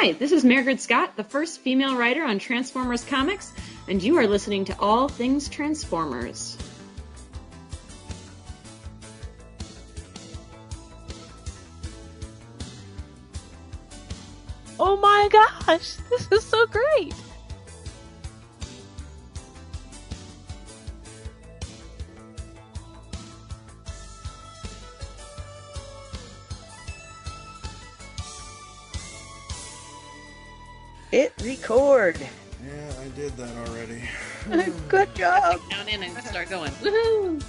Hi, this is Margaret Scott, the first female writer on Transformers Comics, and you are listening to All Things Transformers. Oh my gosh, this is so great! Hit record. Yeah, I did that already. Good job. Down in and start going. Woohoo!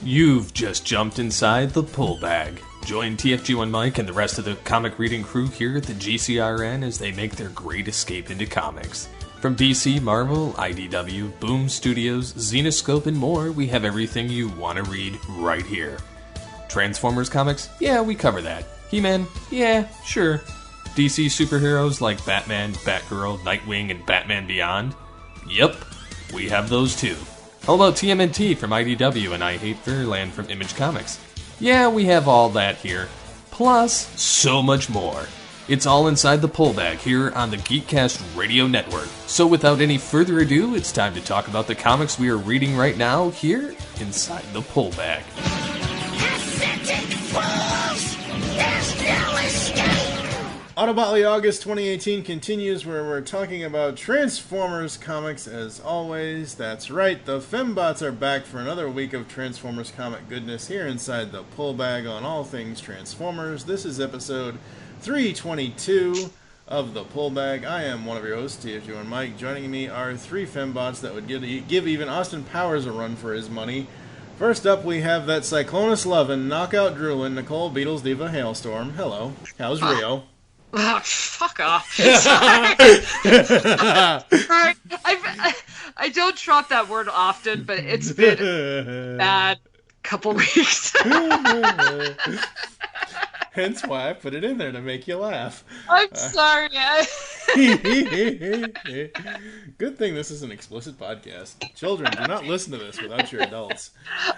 You've just jumped inside the pull bag. Join TFG1 Mike and the rest of the comic reading crew here at the GCRN as they make their great escape into comics. From DC, Marvel, IDW, Boom Studios, Zenoscope, and more, we have everything you want to read right here. Transformers comics? Yeah, we cover that. He-Man? Yeah, sure. DC superheroes like Batman, Batgirl, Nightwing, and Batman Beyond? Yep, we have those too. How about TMNT from IDW and I Hate Fairyland from Image Comics? Yeah, we have all that here. Plus, so much more. It's all inside the pull bag here on the Geekcast Radio Network. So without any further ado, it's time to talk about the comics we are reading right now here inside the pull bag. Pathetic fools! There's no escape! Autobotly August 2018 continues where we're talking about Transformers comics as always. That's right, the Fembots are back for another week of Transformers comic goodness here inside the pull bag on all things Transformers. This is episode 322 of the pull bag. I am one of your hosts, TFG and Mike. Joining me are three Fembots that would give even Austin Powers a run for his money. First up, we have that Cyclonus lovin', knockout drooling, Nicole Beatles Diva Hailstorm. Hello. How's Rio? Oh, fuck off. Sorry. I don't drop that word often, but it's been a bad couple weeks. Hence why I put it in there, to make you laugh. I'm sorry. Good thing this is an explicit podcast. Children, do not listen to this without your adults.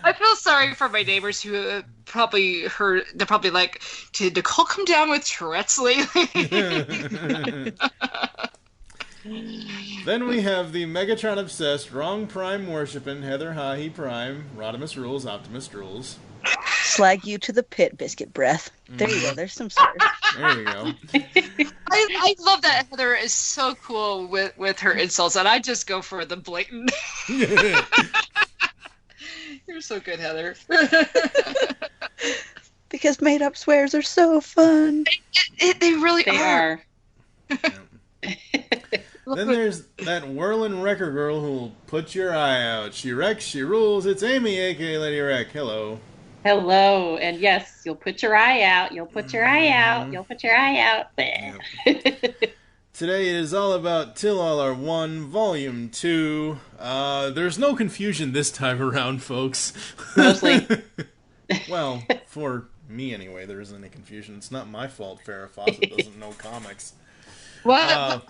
I feel sorry for my neighbors who probably heard, they're probably like, did Nicole come down with Tourette's lately? Then we have the Megatron-obsessed, wrong prime worshipping Heather Hahi Prime, Rodimus Rules, Optimus Rules. Slag you to the pit, Biscuit Breath. There you go, there's some stars. There you go. I love that Heather is so cool with her insults, and I just go for the blatant. You're so good, Heather. Because made-up swears are so fun. They really are. Then there's that whirling wrecker girl who'll put your eye out. She wrecks, she rules. It's Amy, a.k.a. Lady Wreck. Hello. Hello, and yes, you'll put your eye out. You'll put your eye out. You'll put your eye out. Yep. Today it is all about Till All Are One, Volume 2. There's no confusion this time around, folks. Mostly. Well, for me anyway, there isn't any confusion. It's not my fault Farrah Fawcett doesn't know comics. What?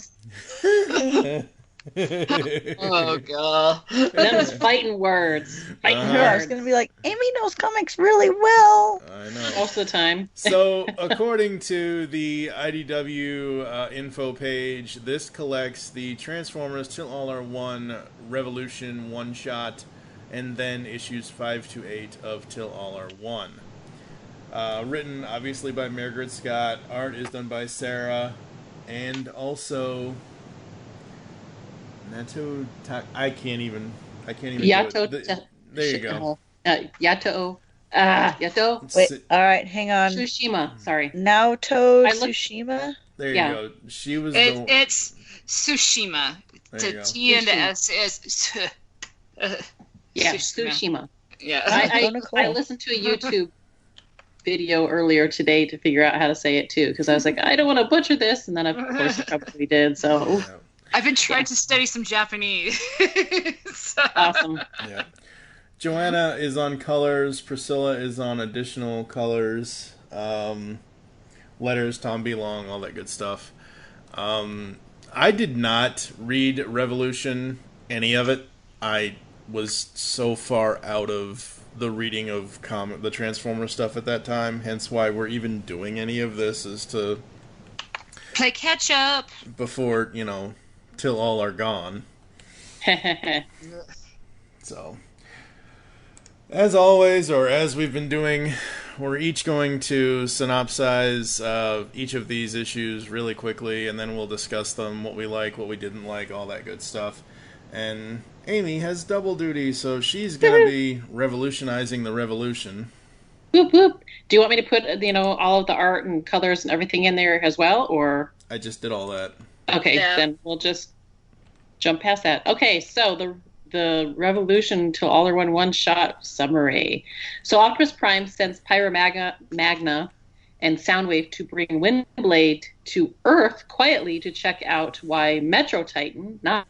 Oh, God. That was fighting words. Fighting I words. was going to be like, Amy knows comics really well. I know. Most of the time. So, according to the IDW info page, this collects the Transformers Till All Are One Revolution one-shot, and then issues 5 to 8 of Till All Are One. Written, obviously, by Margaret Scott. Art is done by Sarah. And also, I can't even Yato. do it. There you go. Yato. Yato. Wait, alright, hang on. Tsushima. Sorry. Naoto Tsushima? There you go. She was It's Tsushima. There you go. T and the S is Yeah, Tsushima. Tsushima. Yeah. I listened to a YouTube video earlier today to figure out how to say it too, because I was like, I don't want to butcher this, and then of course I probably did. So I've been trying to study some Japanese. Awesome. Yeah. Joanna is on colors. Priscilla is on additional colors. Letters, Tom B. Long, all that good stuff. I did not read Revolution, any of it. I was so far out of the reading of the Transformers stuff at that time, hence why we're even doing any of this, is to Play catch up. before, till all are gone. So, as always, or as we've been doing, we're each going to synopsize each of these issues really quickly, and then we'll discuss them, what we like, what we didn't like, all that good stuff. And Amy has double duty, so she's going to be revolutionizing the revolution. Whoop, whoop. Do you want me to put, all of the art and colors and everything in there as well, or? I just did all that. Okay, Then we'll just jump past that. Okay, so the Revolution to All Are one-shot summary. So Optimus Prime sends Pyra Magna and Soundwave to bring Windblade to Earth quietly to check out why Metro Titan, not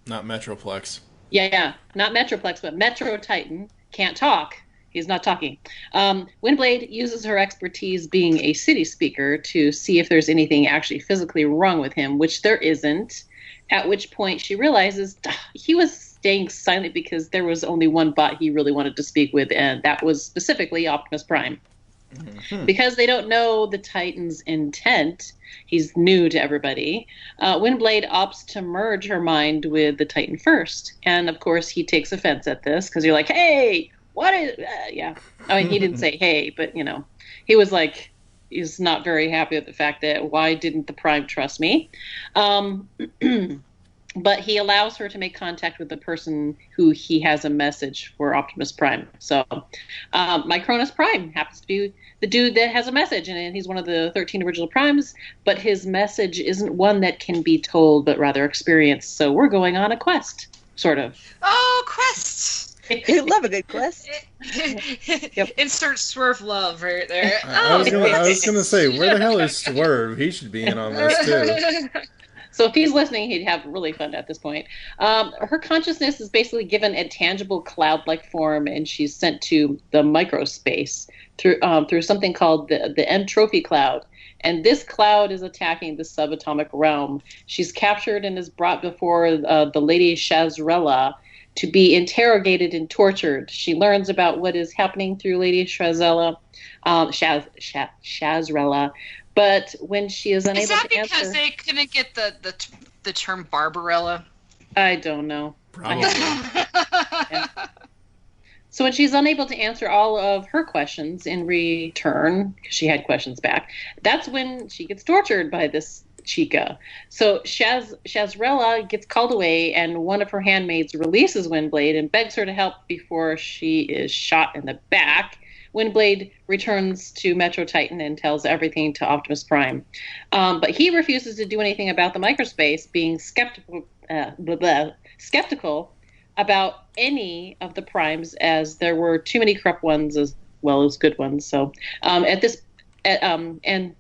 Metroplex. Yeah, not Metroplex, but Metro Titan can't talk. He's not talking. Windblade uses her expertise being a city speaker to see if there's anything actually physically wrong with him, which there isn't. At which point she realizes he was staying silent because there was only one bot he really wanted to speak with, and that was specifically Optimus Prime. Mm-hmm. Because they don't know the Titan's intent, he's new to everybody, Windblade opts to merge her mind with the Titan first. And, of course, he takes offense at this because you're like, hey, what is... yeah. I mean, he didn't say hey, but, he was like... He's not very happy with the fact that why didn't the Prime trust me? But he allows her to make contact with the person who he has a message for Optimus Prime. So Micronus Prime happens to be the dude that has a message, and he's one of the 13 original Primes, but his message isn't one that can be told, but rather experienced. So we're going on a quest, sort of. Oh, quest! You love a good quest. Yep. Insert Swerve love right there. I was gonna say, where the hell is Swerve? He should be in on this too. So if he's listening, he'd have really fun at this point. Her consciousness is basically given a tangible cloud-like form, and she's sent to the Microspace through something called the M Trophy Cloud. And this cloud is attacking the subatomic realm. She's captured and is brought before the Lady Shazrella to be interrogated and tortured. She learns about what is happening through Lady Shazrella, but when she is unable to answer... Is that because they couldn't get the term Barbarella? I don't know. Probably. Yeah. So when she's unable to answer all of her questions in return, because she had questions back, that's when she gets tortured by this Chica. So Shazrella gets called away, and one of her handmaids releases Windblade and begs her to help before she is shot in the back. Windblade returns to Metro Titan and tells everything to Optimus Prime. But he refuses to do anything about the Microspace, being skeptical about any of the Primes, as there were too many corrupt ones as well as good ones. So and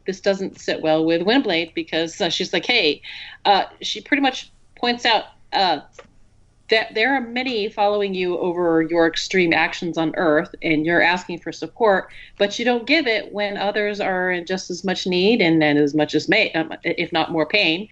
this doesn't sit well with Windblade because she's like, hey, she pretty much points out that there are many following you over your extreme actions on Earth, and you're asking for support, but you don't give it when others are in just as much need and as much as if not more pain.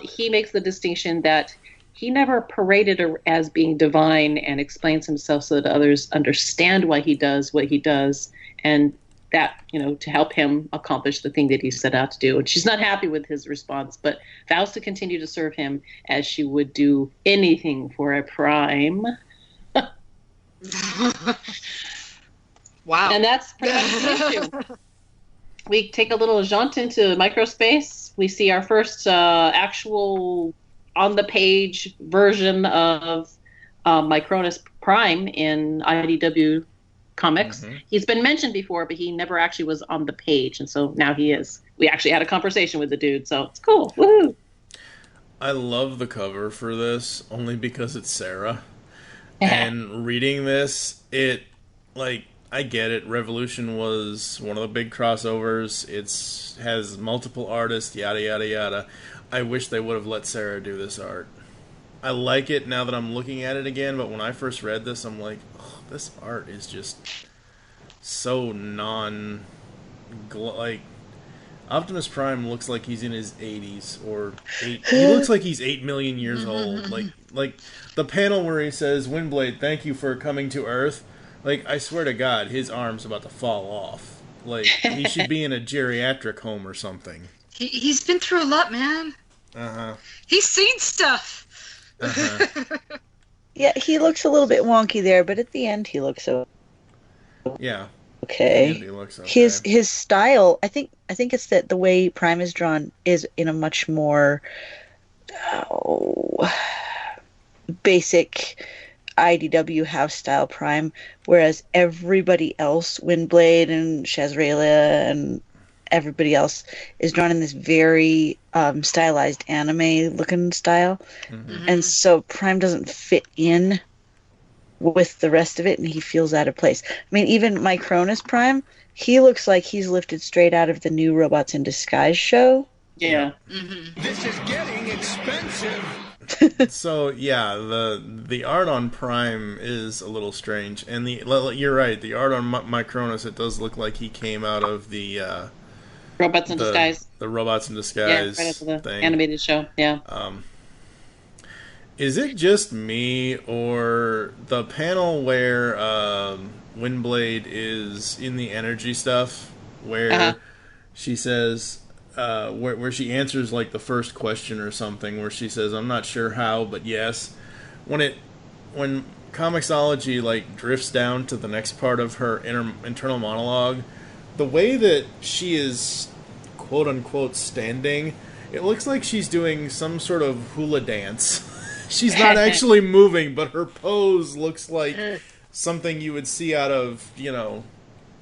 He makes the distinction that he never paraded as being divine and explains himself so that others understand why he does what he does, and that, to help him accomplish the thing that he set out to do. And she's not happy with his response, but vows to continue to serve him as she would do anything for a Prime. Wow. And that's pretty much the issue. We take a little jaunt into Microspace. We see our first actual on-the-page version of Micronus Prime in IDW Comics. Mm-hmm. He's been mentioned before, but he never actually was on the page, and so now he is. We actually had a conversation with the dude, so it's cool. Woohoo! I love the cover for this, only because it's Sarah. And reading this, I get it. Revolution was one of the big crossovers. It has multiple artists, yada, yada, yada. I wish they would have let Sarah do this art. I like it now that I'm looking at it again, but when I first read this, I'm like, oh, this art is just so Optimus Prime looks like he's in his 80s, he looks like he's 8 million years old. Like the panel where he says, Windblade, thank you for coming to Earth. I swear to God, his arm's about to fall off. Like, he should be in a geriatric home or something. He's been through a lot, man. Uh-huh. He's seen stuff. Uh-huh. Yeah, he looks a little bit wonky there, but at the end he looks Yeah. okay. He looks okay. His style, I think it's that the way Prime is drawn is in a much more basic IDW house style Prime, whereas everybody else, Windblade and Shazrayla and everybody else, is drawn in this very stylized anime looking style. Mm-hmm. And so Prime doesn't fit in with the rest of it, and he feels out of place. I mean, even Micronus Prime, he looks like he's lifted straight out of the new Robots in Disguise show. Yeah. Mm-hmm. This is getting expensive. So yeah, the art on Prime is a little strange, and you're right. The art on Micronus, it does look like he came out of the Robots in Disguise. The Robots in Disguise right after the thing. animated show. Yeah. Is it just me, or the panel where Windblade is in the energy stuff, where she says, where she answers like the first question or something, where she says, "I'm not sure how, but yes." When Comixology like drifts down to the next part of her internal monologue, the way that she is quote unquote standing, it looks like she's doing some sort of hula dance. She's not actually moving, but her pose looks like something you would see out of,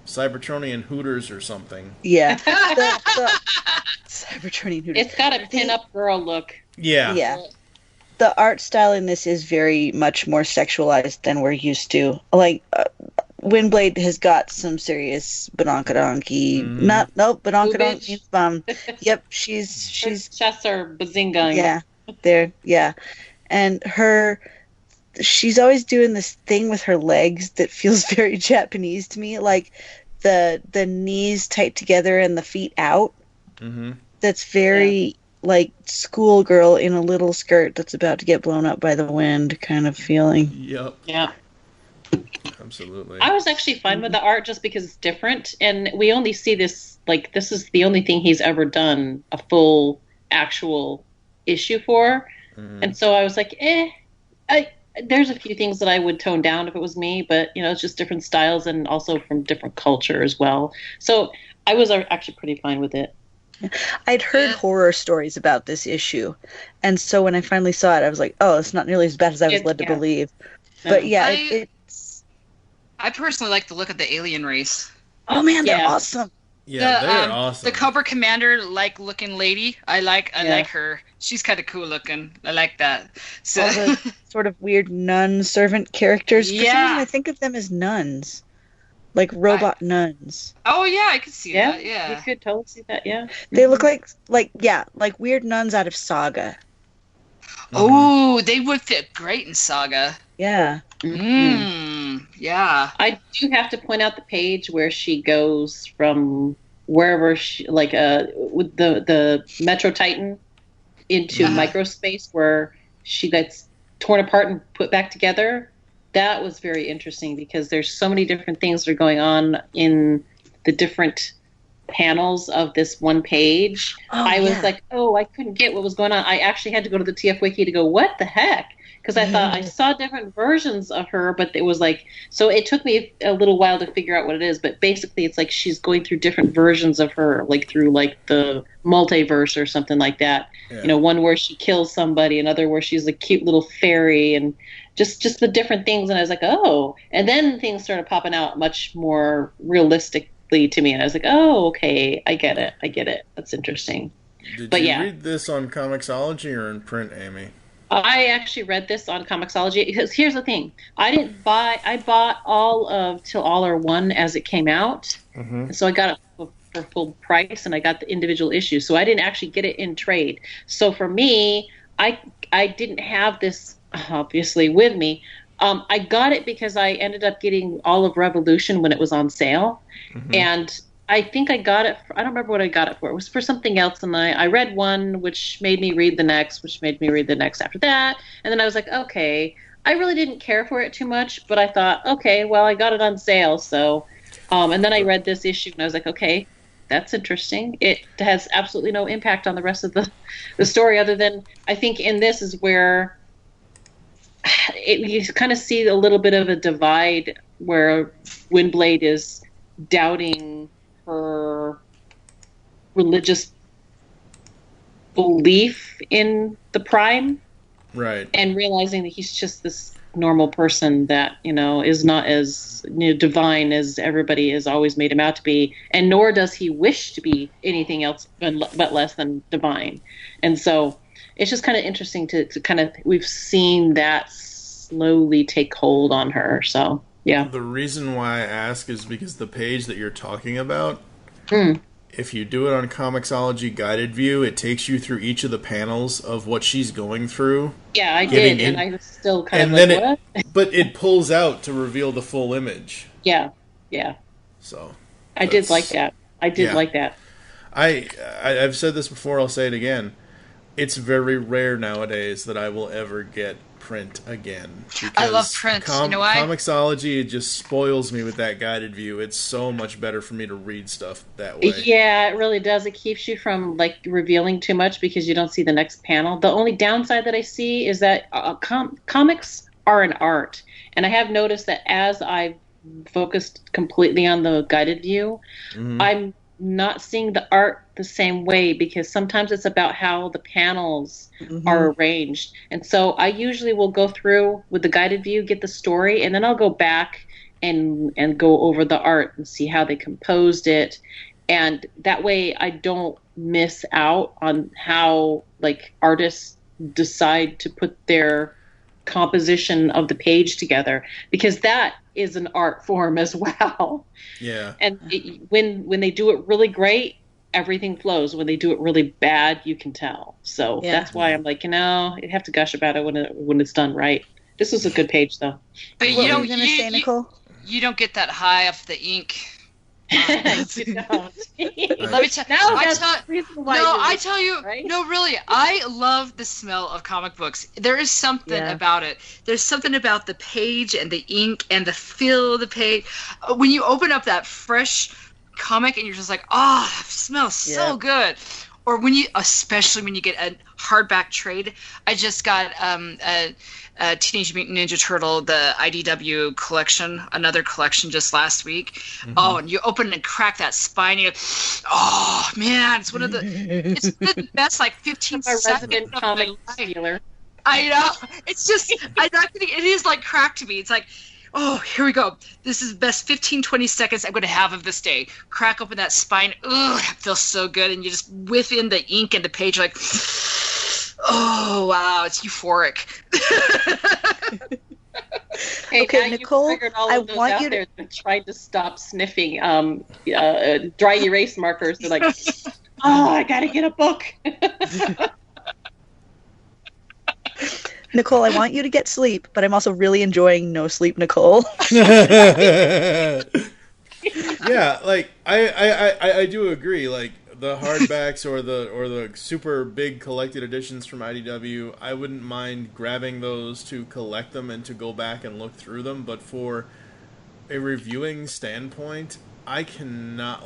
Cybertronian Hooters or something. Yeah. the Cybertronian Hooters. It's got a pin-up girl look. Yeah. Yeah. The art style in this is very much more sexualized than we're used to. Like, Windblade has got some serious badonkadonky. Badonkadonk means bum. Yep, she's Chests are bazinga. Yeah, there. Yeah, and she's always doing this thing with her legs that feels very Japanese to me, like the knees tight together and the feet out. Mm-hmm. That's very like schoolgirl in a little skirt that's about to get blown up by the wind kind of feeling. Yep. Yeah. Absolutely. I was actually fine with the art just because it's different, and we only see this, like, this is the only thing he's ever done a full actual issue for. Mm-hmm. And so I was like, there's a few things that I would tone down if it was me, but, it's just different styles and also from different culture as well. So I was actually pretty fine with it. I'd heard horror stories about this issue, and so when I finally saw it, I was like, oh, it's not nearly as bad as I was led to believe. But yeah, I personally like the look of the alien race. Oh man, they're awesome. Yeah, they're awesome. The Cobra Commander looking lady. I like her. She's kind of cool looking. I like that. So all the sort of weird nun servant characters. For some reason, Yeah. I think of them as nuns, like robot nuns. Oh yeah, I could see that. Yeah. You could totally see that. Yeah. They look like weird nuns out of Saga. Oh, they would fit great in Saga. Yeah. Yeah. I do have to point out the page where she goes from wherever she, like, with the Metro Titan into Microspace, where she gets torn apart and put back together. That was very interesting because there's so many different things that are going on in the different panels of this one page. I was like, I couldn't get what was going on. I actually had to go to the TF Wiki to go, what the heck? Because I thought I saw different versions of her, but it was like, so it took me a little while to figure out what it is, but basically it's like she's going through different versions of her, like through like the multiverse or something like that. Yeah. One where she kills somebody, another where she's a cute little fairy, and just the different things. And I was like, oh, and then things started popping out much more realistically to me. And I was like, oh, okay, I get it. That's interesting. Did you read this on Comixology or in print, Amy? I actually read this on Comixology because here's the thing. I bought all of Till All Are One as it came out. Mm-hmm. So I got it for full price, and I got the individual issues. So I didn't actually get it in trade. So for me, I didn't have this obviously with me. I got it because I ended up getting all of Revolution when it was on sale. Mm-hmm. And I think I got it I don't remember what I got it for. It was for something else, and I read one, which made me read the next, which made me read the next after that. And then I was like, okay, I really didn't care for it too much, but I thought, okay, well, I got it on sale, so And then I read this issue and I was like, okay, that's interesting. It has absolutely no impact on the rest of the story, other than I think in this is where you kind of see a little bit of a divide where Windblade is doubting her religious belief in the Prime, Right. and realizing that he's just this normal person that, is not as divine as everybody has always made him out to be, and nor does he wish to be anything else but less than divine. And so it's just kind of interesting to kind of, we've seen that slowly take hold on her. So yeah. The reason why I ask is because the page that you're talking about, if you do it on Comixology Guided View, it takes you through each of the panels of what she's going through. Yeah, I did, and I was still kind of like, what? But it pulls out to reveal the full image. Yeah. So I did like that. Like that. I've said this before, I'll say it again. It's very rare nowadays that I will ever get print again. I love print. You know why? Comixology, it just spoils me with that guided view. It's so much better for me to read stuff that way. Yeah, it really does. It keeps you from revealing too much because you don't see the next panel. The only downside that I see is that comics are an art, and I have noticed that as I've focused completely on the guided view, I'm not seeing the art the same way, because sometimes it's about how the panels are arranged. And so I usually will go through with the guided view, get the story, and then I'll go back and go over the art and see how they composed it. And that way I don't miss out on how artists decide to put their composition of the page together, because that is an art form as well. Yeah. And when they do it really great, everything flows. When they do it really bad, you can tell. So that's why I'm like, you have to gush about it when it's done right. This was a good page, though. But what were you going to say, Nicole? You don't get that high off the ink. You don't. Let me tell you. Right? No, really, I love the smell of comic books. There is something about it. There's something about the page and the ink and the feel of the page. When you open up that fresh comic and you're just like, it smells so good. Or especially when you get a hardback trade. I just got a Teenage Mutant Ninja Turtle, the IDW collection, another collection just last week. Oh, and you open and crack that spine. And oh man, it's the best 15 seconds of my life. I know. It's just, I'm not kidding. It is like crack to me. It's like, oh, here we go. This is the best 15, 20 seconds I'm going to have of this day. Crack open that spine. Ugh, it feels so good. And you just whiff in the ink and the page like, oh, wow, it's euphoric. Hey, okay, Nicole, I want you to try to stop sniffing dry erase markers. They're like, I got to get a book. Nicole, I want you to get sleep, but I'm also really enjoying no sleep, Nicole. Yeah, I do agree. The hardbacks or the super big collected editions from IDW, I wouldn't mind grabbing those to collect them and to go back and look through them. But for a reviewing standpoint, I cannot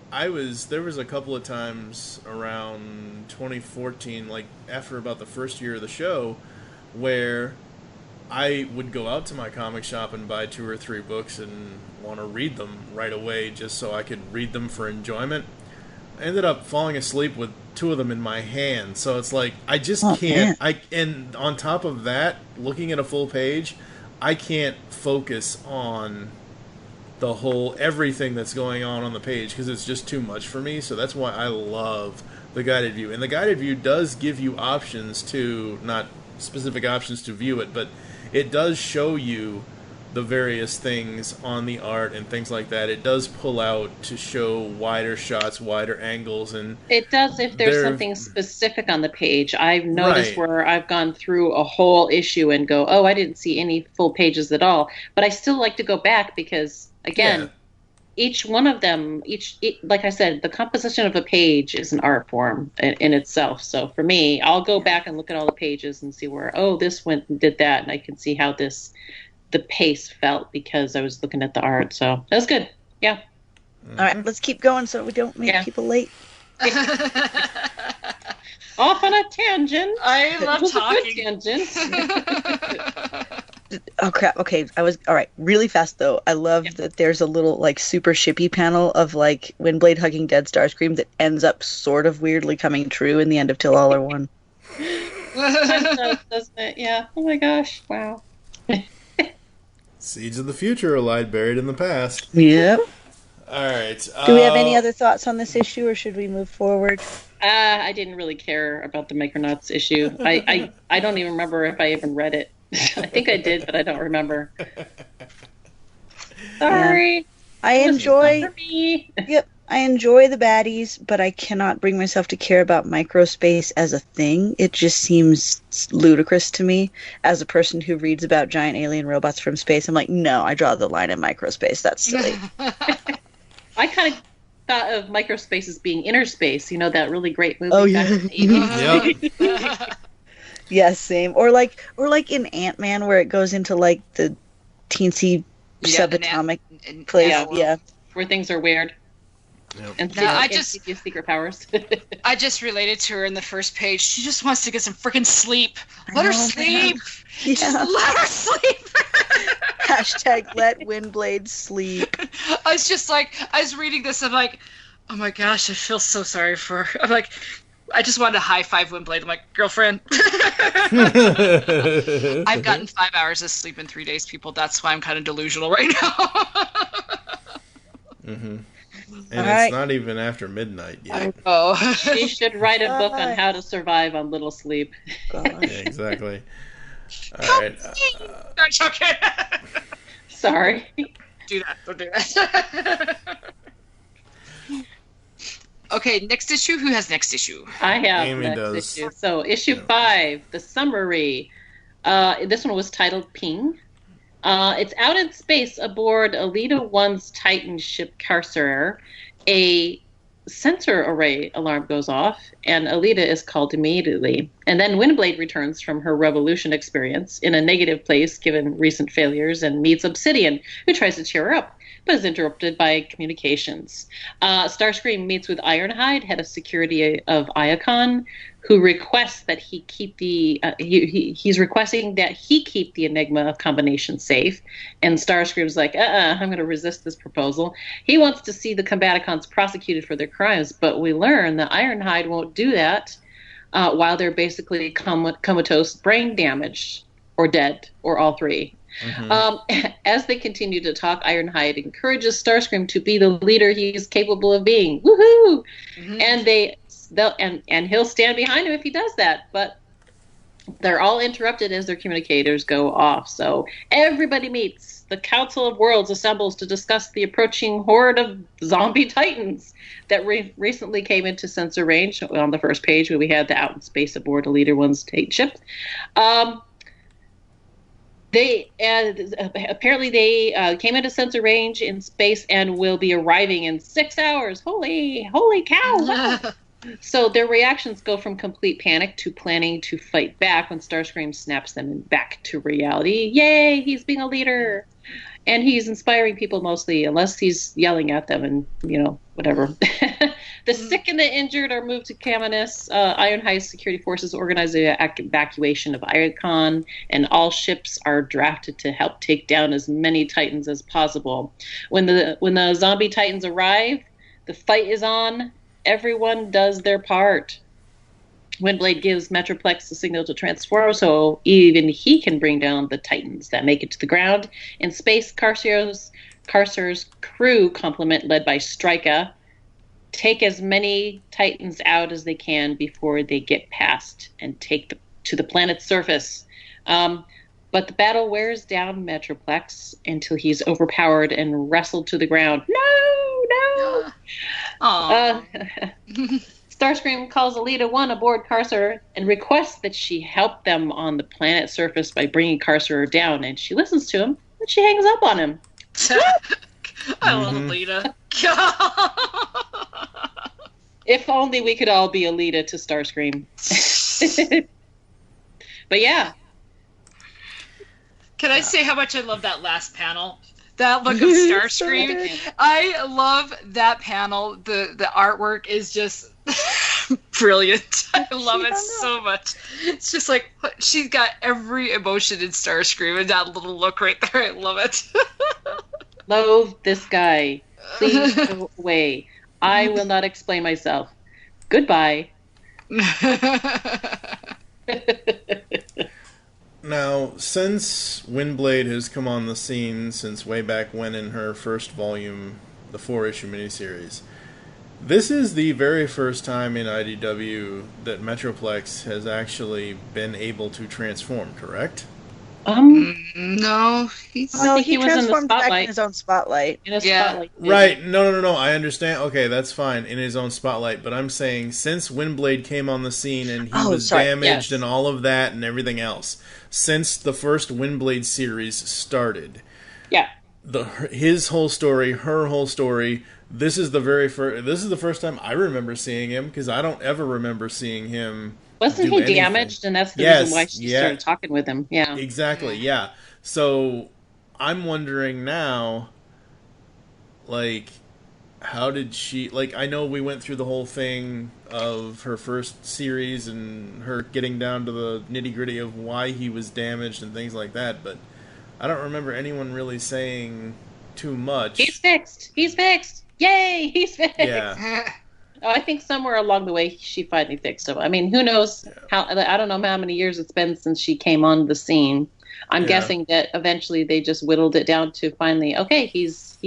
there was a couple of times around 2014, after about the first year of the show, where I would go out to my comic shop and buy 2 or 3 books and want to read them right away just so I could read them for enjoyment. I ended up falling asleep with 2 of them in my hand, so it's like I just can't. And on top of that, looking at a full page, I can't focus on the whole everything that's going on the page because it's just too much for me. So that's why I love the guided view, and the guided view does give you options to, not specific options to view it, but it does show you the various things on the art and things like that. It does pull out to show wider shots, wider angles, and it does if there's something specific on the page. I've noticed where I've gone through a whole issue and go, I didn't see any full pages at all. But I still like to go back because, again, each one of them, like I said, the composition of a page is an art form in itself. So for me, I'll go back and look at all the pages and see where, this went and did that, and I can see how the pace felt because I was looking at the art. So that's good. Yeah. All right, let's keep going so we don't make people late. Off on a tangent. I love talking. Tangent. Oh crap! Okay, all right. Really fast though. I love that there's a little like super shippy panel of like Windblade hugging dead Starscream that ends up sort of weirdly coming true in the end of Till All Are One. Doesn't it? Yeah. Oh my gosh! Wow. Seeds of the future lie buried in the past. Yep. All right. Do we have any other thoughts on this issue, or should we move forward? I didn't really care about the Micronauts issue. I don't even remember if I even read it. I think I did, but I don't remember. Sorry. Yeah. I enjoy the baddies, but I cannot bring myself to care about Microspace as a thing. It just seems ludicrous to me. As a person who reads about giant alien robots from space, I'm like, no, I draw the line in Microspace. That's silly. I kind of thought of Microspace as being inner space. You know, that really great movie. Oh, yeah. Back in the 80s. Yep. Yes, same. Or like in Ant-Man where it goes into like the teensy subatomic place. Yeah. Where things are weird. Yep. And secret powers. I just related to her in the first page. She just wants to get some freaking sleep. Let her sleep. Yeah. Just let her sleep. Hashtag let Windblade sleep. I was reading this. I'm like, oh my gosh, I feel so sorry for her. I'm like, I just wanted to high five Windblade. I'm like, girlfriend. I've gotten 5 hours of sleep in 3 days, people. That's why I'm kind of delusional right now. Mm-hmm. And it's not even after midnight yet. Oh. She should write a book on how to survive on little sleep. Yeah, exactly. All right. That's okay. Sorry. Don't do that. Okay, next issue. Who has next issue? I have Amy next does. issue. So issue 5, the summary. This one was titled Ping. It's out in space aboard Alita 1's Titan ship Carcer. A sensor array alarm goes off, and Alita is called immediately. And then Windblade returns from her revolution experience in a negative place given recent failures and meets Obsidian, who tries to cheer her up, but is interrupted by communications. Starscream meets with Ironhide, head of security of Iacon, who requests that he keep he's requesting that he keep the Enigma of combination safe. And Starscream's like, I'm going to resist this proposal. He wants to see the Combaticons prosecuted for their crimes, but we learn that Ironhide won't do that while they're basically comatose, brain damaged, or dead, or all three. Mm-hmm. As they continue to talk, Ironhide encourages Starscream to be the leader he's capable of being. Woohoo! Mm-hmm. And he'll stand behind him if he does that. But they're all interrupted as their communicators go off. So everybody meets. The Council of Worlds assembles to discuss the approaching horde of zombie titans that recently came into sensor range. On the first page, where we had the out in space aboard a Leader One's Titan ship. They apparently came into sensor range in space and will be arriving in 6 hours. Holy cow! So their reactions go from complete panic to planning to fight back when Starscream snaps them back to reality. Yay! He's being a leader, and he's inspiring people mostly, unless he's yelling at them and whatever. The sick and the injured are moved to Caminus. Ironhide's security forces organize the evacuation of Iacon, and all ships are drafted to help take down as many Titans as possible. When the zombie Titans arrive, the fight is on. Everyone does their part. Windblade gives Metroplex the signal to transform, so even he can bring down the Titans that make it to the ground. In space, Carcer's crew complement, led by Strika, take as many Titans out as they can before they get past and take to the planet's surface. But the battle wears down Metroplex until he's overpowered and wrestled to the ground. No! Starscream calls Alita 1 aboard Carcer and requests that she help them on the planet's surface by bringing Carcer down, and she listens to him, and she hangs up on him. I love Alita. If only we could all be Alita to Starscream. But yeah. Can I say how much I love that last panel? That look of Starscream. I love that panel. The artwork is just brilliant. I love it so much. It's just like she's got every emotion in Starscream, and that little look right there. I love it. Loathe this guy. Please go away. I will not explain myself. Goodbye. Now, since Windblade has come on the scene since way back when in her first volume, the 4-issue miniseries, this is the very first time in IDW that Metroplex has actually been able to transform, correct? No, he transformed back in his own spotlight. Spotlight. Right. No. I understand. Okay, that's fine. In his own spotlight. But I'm saying since Windblade came on the scene and he was damaged and all of that and everything else, since the first Windblade series started, his whole story, her whole story. This is the first time I remember seeing him, because I don't ever remember seeing him. Wasn't he damaged? And that's the reason why she started talking with him. Yeah. Exactly, yeah. So, I'm wondering now, like, how did she... Like, I know we went through the whole thing of her first series and her getting down to the nitty-gritty of why he was damaged and things like that, but I don't remember anyone really saying too much. He's fixed! He's fixed! Yay! He's fixed! Yeah. Oh, I think somewhere along the way she finally fixed him. I mean, who knows how? I don't know how many years it's been since she came on the scene. I'm guessing that eventually they just whittled it down to finally, okay, he's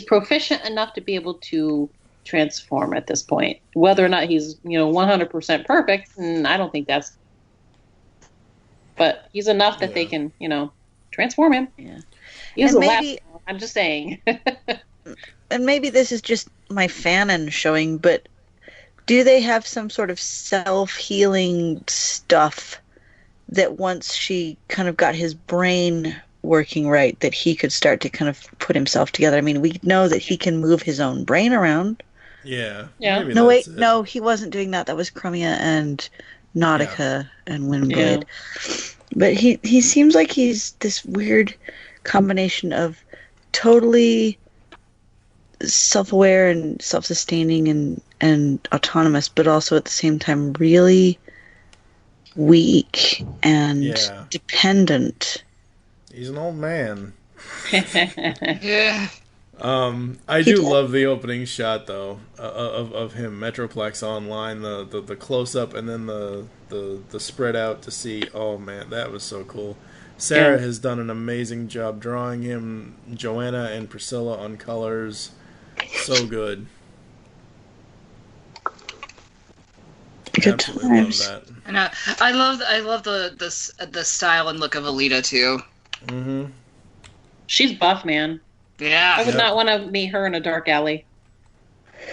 proficient enough to be able to transform at this point. Whether or not he's 100% perfect, I don't think that's. But he's enough that they can transform him. Yeah, he's the last. I'm just saying. And maybe this is just my fanon showing, but do they have some sort of self-healing stuff that once she kind of got his brain working right, that he could start to kind of put himself together? I mean, we know that he can move his own brain around. Yeah. No, wait, no, he wasn't doing that. That was Chromia and Nautica and Windblade. Yeah. But he seems like he's this weird combination of totally self-aware and self-sustaining and autonomous, but also at the same time really weak and dependent. He's an old man. Yeah. I do love the opening shot though of him, Metroplex Online, the close-up and then the spread out to see. Oh man, that was so cool. Sarah has done an amazing job drawing him. Joanna and Priscilla on colors. So good. Good Absolutely times. love that. And I love the style and look of Alita too. Mm-hmm. She's buff, man. Yeah. I would not want to meet her in a dark alley.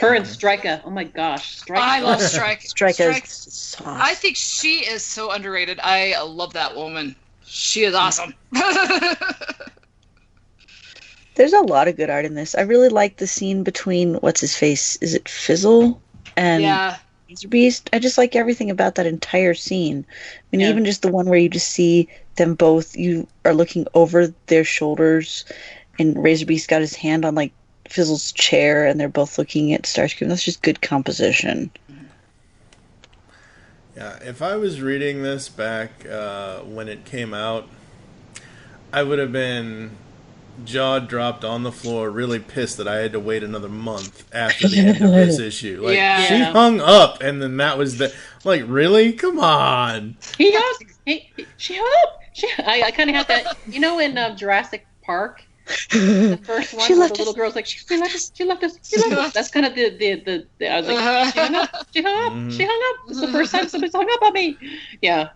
Her and Strika. Oh my gosh, Strika. I love Strika. Strika's sauce. I think she is so underrated. I love that woman. She is awesome. There's a lot of good art in this. I really like the scene between, what's his face? Is it Fizzle? And Laser Beast? I just like everything about that entire scene. I mean, even just the one where you just see them both, you are looking over their shoulders, and Razor Beast got his hand on, like, Fizzle's chair, and they're both looking at Starscream. That's just good composition. Yeah, if I was reading this back when it came out, I would have been jaw dropped on the floor, really pissed that I had to wait another month after the end of this issue. Like, she hung up, and then that was the... Like, really? Come on! She hung up! I kind of had that... You know in Jurassic Park? The first one where the little girl's like, she left us. That's kind of the I was like, she hung up. This is the first time somebody's hung up on me. Yeah.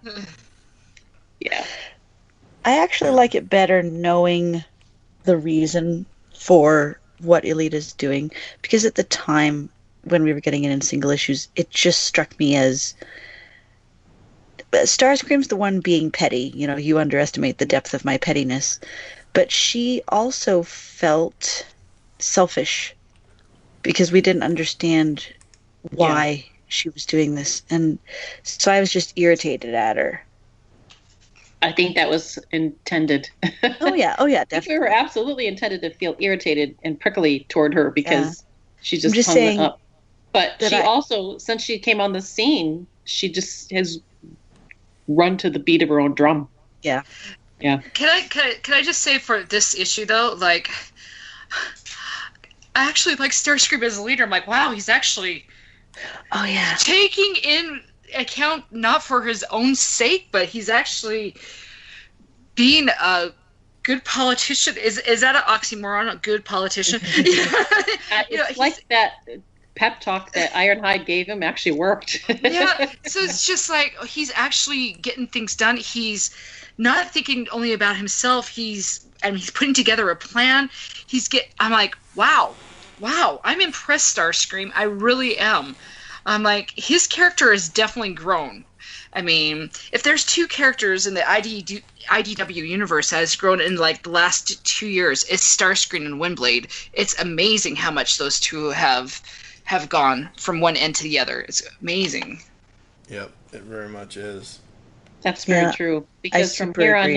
I actually like it better knowing the reason for what Elita's doing, because at the time when we were getting it in single issues, it just struck me as Starscream's the one being petty. You underestimate the depth of my pettiness. But she also felt selfish because we didn't understand why she was doing this. And so I was just irritated at her. I think that was intended. Oh yeah, I think definitely. we were absolutely intended to feel irritated and prickly toward her because she just hung saying up. But she also, since she came on the scene, she just has run to the beat of her own drum. Yeah. Yeah. Can I just say for this issue though, like, I actually like Starscream as a leader. I'm like, wow, he's actually taking in account not for his own sake, but he's actually being a good politician. Is that an oxymoron? A good politician? It's like that pep talk that Ironhide gave him actually worked. Yeah, so it's just like he's actually getting things done. He's not thinking only about himself. He's putting together a plan. I'm like, wow, I'm impressed, Starscream. I really am. I'm like, his character has definitely grown. I mean, if there's two characters in the IDW universe that has grown in like the last 2 years, it's Starscream and Windblade. It's amazing how much those two have gone from one end to the other. It's amazing. Yep, it very much is. That's very true. Because from here on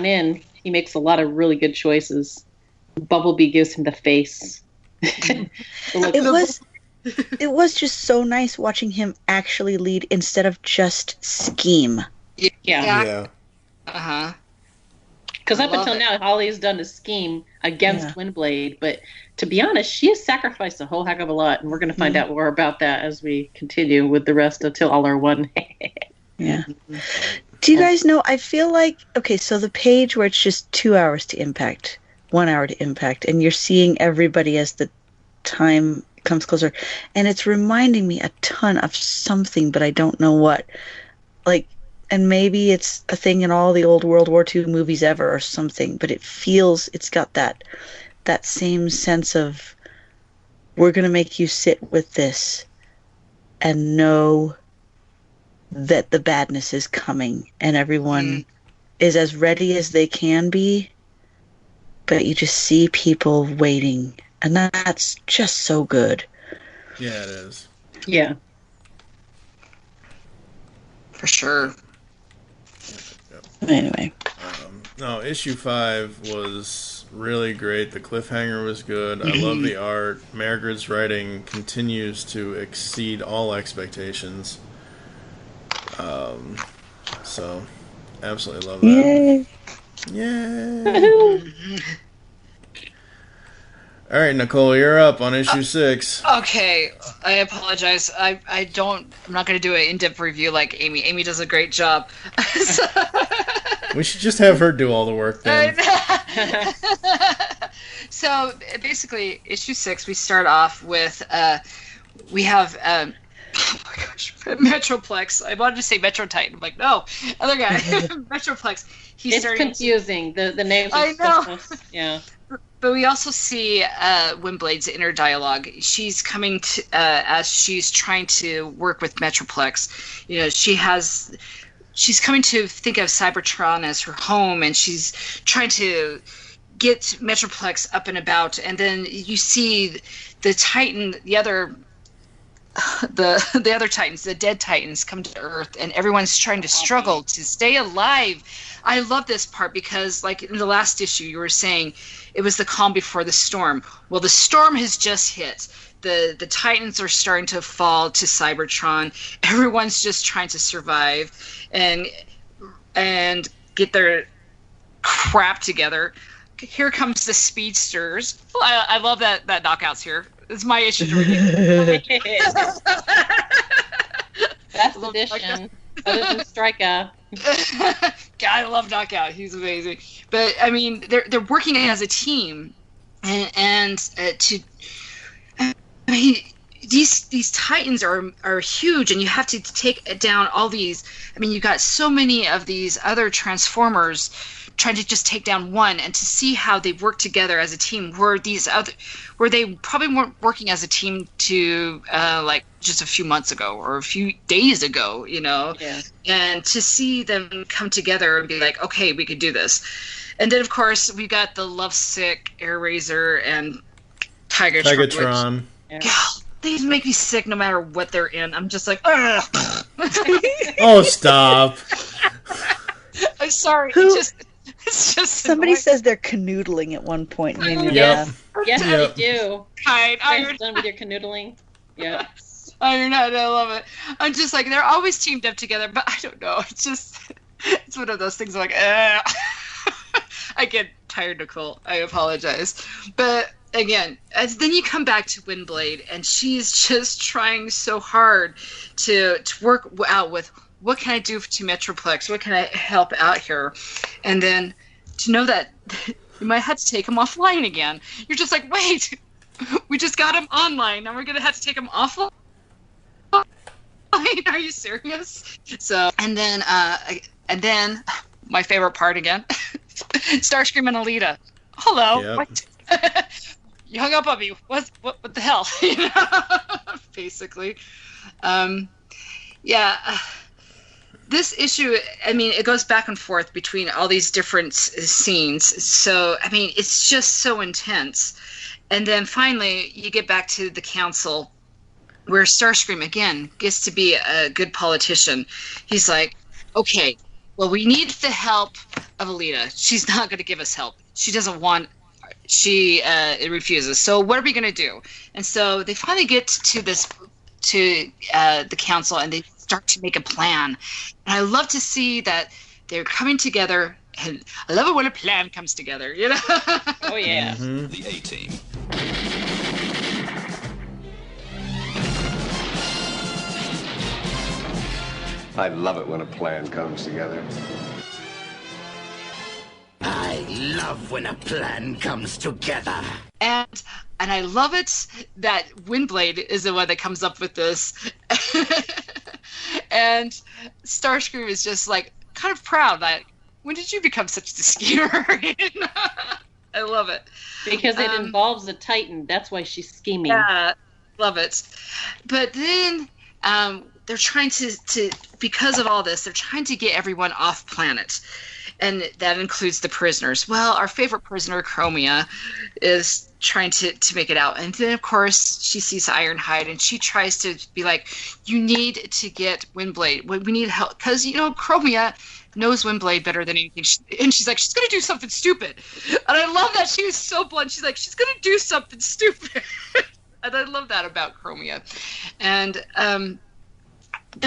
in, he makes a lot of really good choices. Bumblebee gives him the face. It was just so nice watching him actually lead instead of just scheme. Yeah. Uh-huh. Because up until now, all he's done is scheme against Windblade. But to be honest, she has sacrificed a whole heck of a lot. And we're going to find out more about that as we continue with the rest until all are one. Yeah. Do you guys know, I feel like, okay, so the page where it's just 2 hours to impact, 1 hour to impact, and you're seeing everybody as the time comes closer, and it's reminding me a ton of something, but I don't know what. Like, and maybe it's a thing in all the old World War II movies ever or something, but it's got that same sense of, we're going to make you sit with this and know that the badness is coming, and everyone is as ready as they can be, but you just see people waiting, and that's just so good. Yeah, it is. Yeah. For sure. Anyway. No, issue 5 was really great. The cliffhanger was good. I love the art. Margaret's writing continues to exceed all expectations. So, absolutely love that. Yay! All right, Nicole, you're up on issue 6. Okay, I apologize. I'm not going to do an in-depth review like Amy. Amy does a great job. We should just have her do all the work then. So basically, issue 6, we start off with we have oh my gosh, Metroplex. I wanted to say Metro Titan. I'm like, no, other guy, Metroplex. It's confusing. The names. I know. Yeah. But we also see Windblade's inner dialogue. She's coming to as she's trying to work with Metroplex. You know, she's coming to think of Cybertron as her home, and she's trying to get Metroplex up and about. And then you see the Titan, the other Titans, the dead Titans, come to Earth, and everyone's trying to struggle to stay alive. I love this part because, like in the last issue, you were saying it was the calm before the storm. Well, the storm has just hit. The Titans are starting to fall to Cybertron. Everyone's just trying to survive and get their crap together. Here comes the speedsters. I love that knockout's here. It's my issue to review. That's edition. Other than Strikeout. God, I love Knockout. He's amazing. But I mean, they're working as a team, and these Titans are huge, and you have to take down all these. I mean, you got so many of these other Transformers trying to just take down one, and to see how they work together as a team. Where they probably weren't working as a team to like just a few months ago or a few days ago, you know. Yeah. And to see them come together and be like, okay, we could do this. And then of course we got the lovesick Air Razor and Tigatron. Yeah. God, these make me sick no matter what they're in. I'm just like, ugh. Oh, stop. I'm sorry. Who- It's just Somebody annoying. says they're canoodling at one point. And made me Yes. laugh. Yes, Yep. they do. Kind. Are you done with your canoodling? Yeah. Ironhead, I love it. I'm just like, they're always teamed up together, but I don't know. It's one of those things I'm like, I get tired, Nicole. I apologize. But again, then you come back to Windblade, and she's just trying so hard to work out with, what can I do to Metroplex? What can I help out here? And then to know that you might have to take him offline again. You're just like, wait, we just got him online. Now we're going to have to take him offline? Are you serious? So, and then my favorite part again, Starscream and Alita. Hello. Yep. What? You hung up on me. What the hell? You know? Basically. Yeah. This issue, I mean, it goes back and forth between all these different scenes. So, I mean, it's just so intense. And then finally, you get back to the council, where Starscream, again, gets to be a good politician. He's like, okay, well, we need the help of Alita. She's not going to give us help. She doesn't want... She refuses. So what are we going to do? And so they finally get to the council, and they start to make a plan. And I love to see that they're coming together. And I love it when a plan comes together, you know? Oh, yeah. Mm-hmm. The A-Team. I love it when a plan comes together. I love when a plan comes together. And I love it that Windblade is the one that comes up with this. And Starscream is just like kind of proud. Like, when did you become such a schemer? I love it. Because it involves a Titan. That's why she's scheming. Yeah, love it. But then they're trying to, because of all this, they're trying to get everyone off planet. And that includes the prisoners. Well, our favorite prisoner, Chromia, is trying to make it out. And then, of course, she sees Ironhide, and she tries to be like, you need to get Windblade. We need help. Because, you know, Chromia knows Windblade better than anything. And she's like, she's going to do something stupid. And I love that she was so blunt. She's like, she's going to do something stupid. And I love that about Chromia. And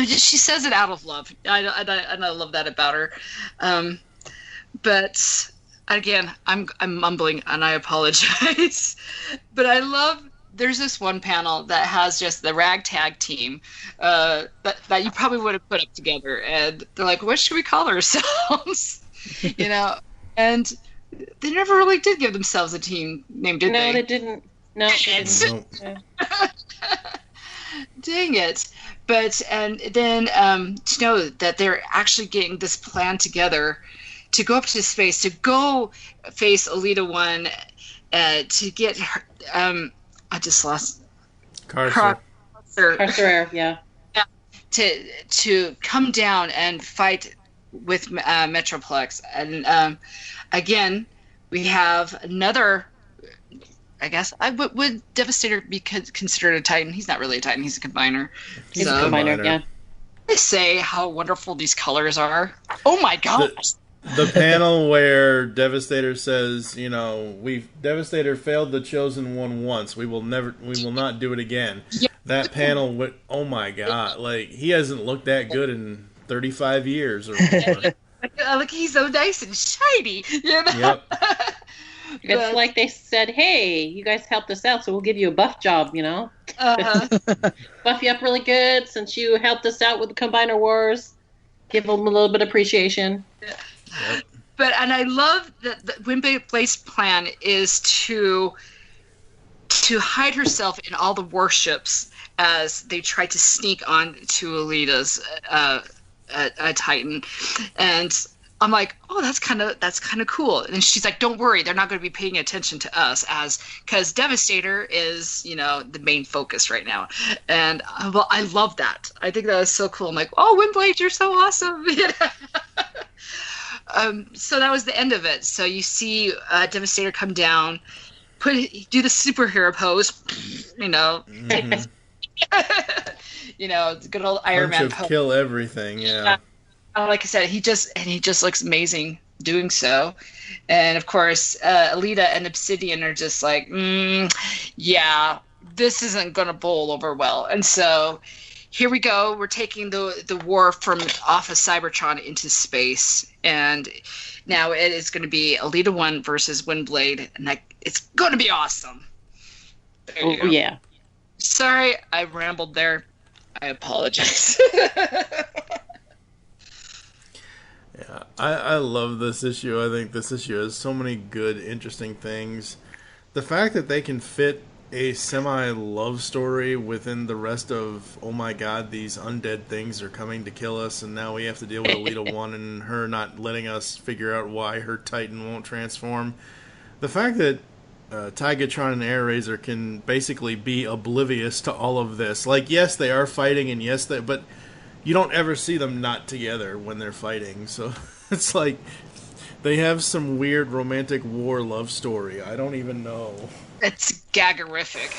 she says it out of love. And I love that about her. But again, I'm mumbling, and I apologize. But I love, there's this one panel that has just the ragtag team that you probably would have put up together, and they're like, what should we call ourselves? You know, and they never really did give themselves a team name, did they? No, they didn't. No. Nope. Dang it. But, and then to know that they're actually getting this plan together to go up to space, to go face Alita 1, to get her, I just lost... Carcer. Carcer, yeah. To come down and fight with Metroplex. And again, we have another... I guess would Devastator be considered a Titan? He's not really a Titan. He's a combiner. He's a combiner, yeah. I say how wonderful these colors are. Oh my gosh! The panel where Devastator says, you know, Devastator failed the Chosen One once. We will not do it again. Yeah. That panel went, oh my god, like he hasn't looked that good in 35 years or more. Like he's so nice and shiny. You know? Yep. It's like they said, hey, you guys helped us out, so we'll give you a buff job, you know? Buff you up really good since you helped us out with the Combiner Wars. Give them a little bit of appreciation. Yep. But, and I love that Windblade's plan is to hide herself in all the warships as they try to sneak on to Alita's a Titan. And I'm like, oh, that's kind of cool. And she's like, don't worry, they're not going to be paying attention to us because Devastator is, you know, the main focus right now. And well, I love that. I think that was so cool. I'm like, oh, Windblade, you're so awesome. So that was the end of it. So you see Devastator come down, do the superhero pose, you know. Mm-hmm. You know, it's a good old Iron Man pose. Kill everything, yeah. like I said, he just looks amazing doing so. And of course, Alita and Obsidian are just like, yeah, this isn't gonna bowl over well. And so here we go. We're taking the war from off of Cybertron into space, and now it is going to be Alita 1 versus Windblade, and it's going to be awesome. There you go. Yeah. Sorry, I rambled there. I apologize. Yeah, I love this issue. I think this issue has so many good, interesting things. The fact that they can fit a semi-love story within the rest of, oh my god, these undead things are coming to kill us, and now we have to deal with Alita 1 and her not letting us figure out why her Titan won't transform. The fact that Tigatron and Airazor can basically be oblivious to all of this. Like, yes, they are fighting, and yes, but you don't ever see them not together when they're fighting. So it's like they have some weird romantic war love story. I don't even know. It's gaggerific.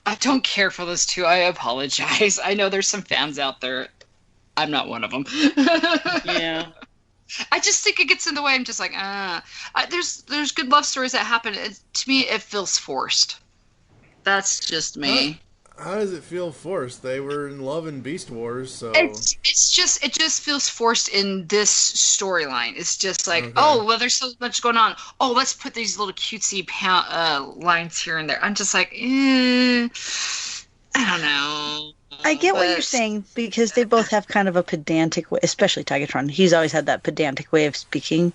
I don't care for those two. I apologize. I know there's some fans out there. I'm not one of them. Yeah. I just think it gets in the way. I'm just like, there's good love stories that happen. To me, it feels forced. That's just me. How does it feel forced? They were in love in Beast Wars, so it just feels forced in this storyline. It's just like, oh, well, there's so much going on. Oh, let's put these little cutesy lines here and there. I'm just like, I don't know. I get what you're saying, because they both have kind of a pedantic way, especially Tigatron. He's always had that pedantic way of speaking.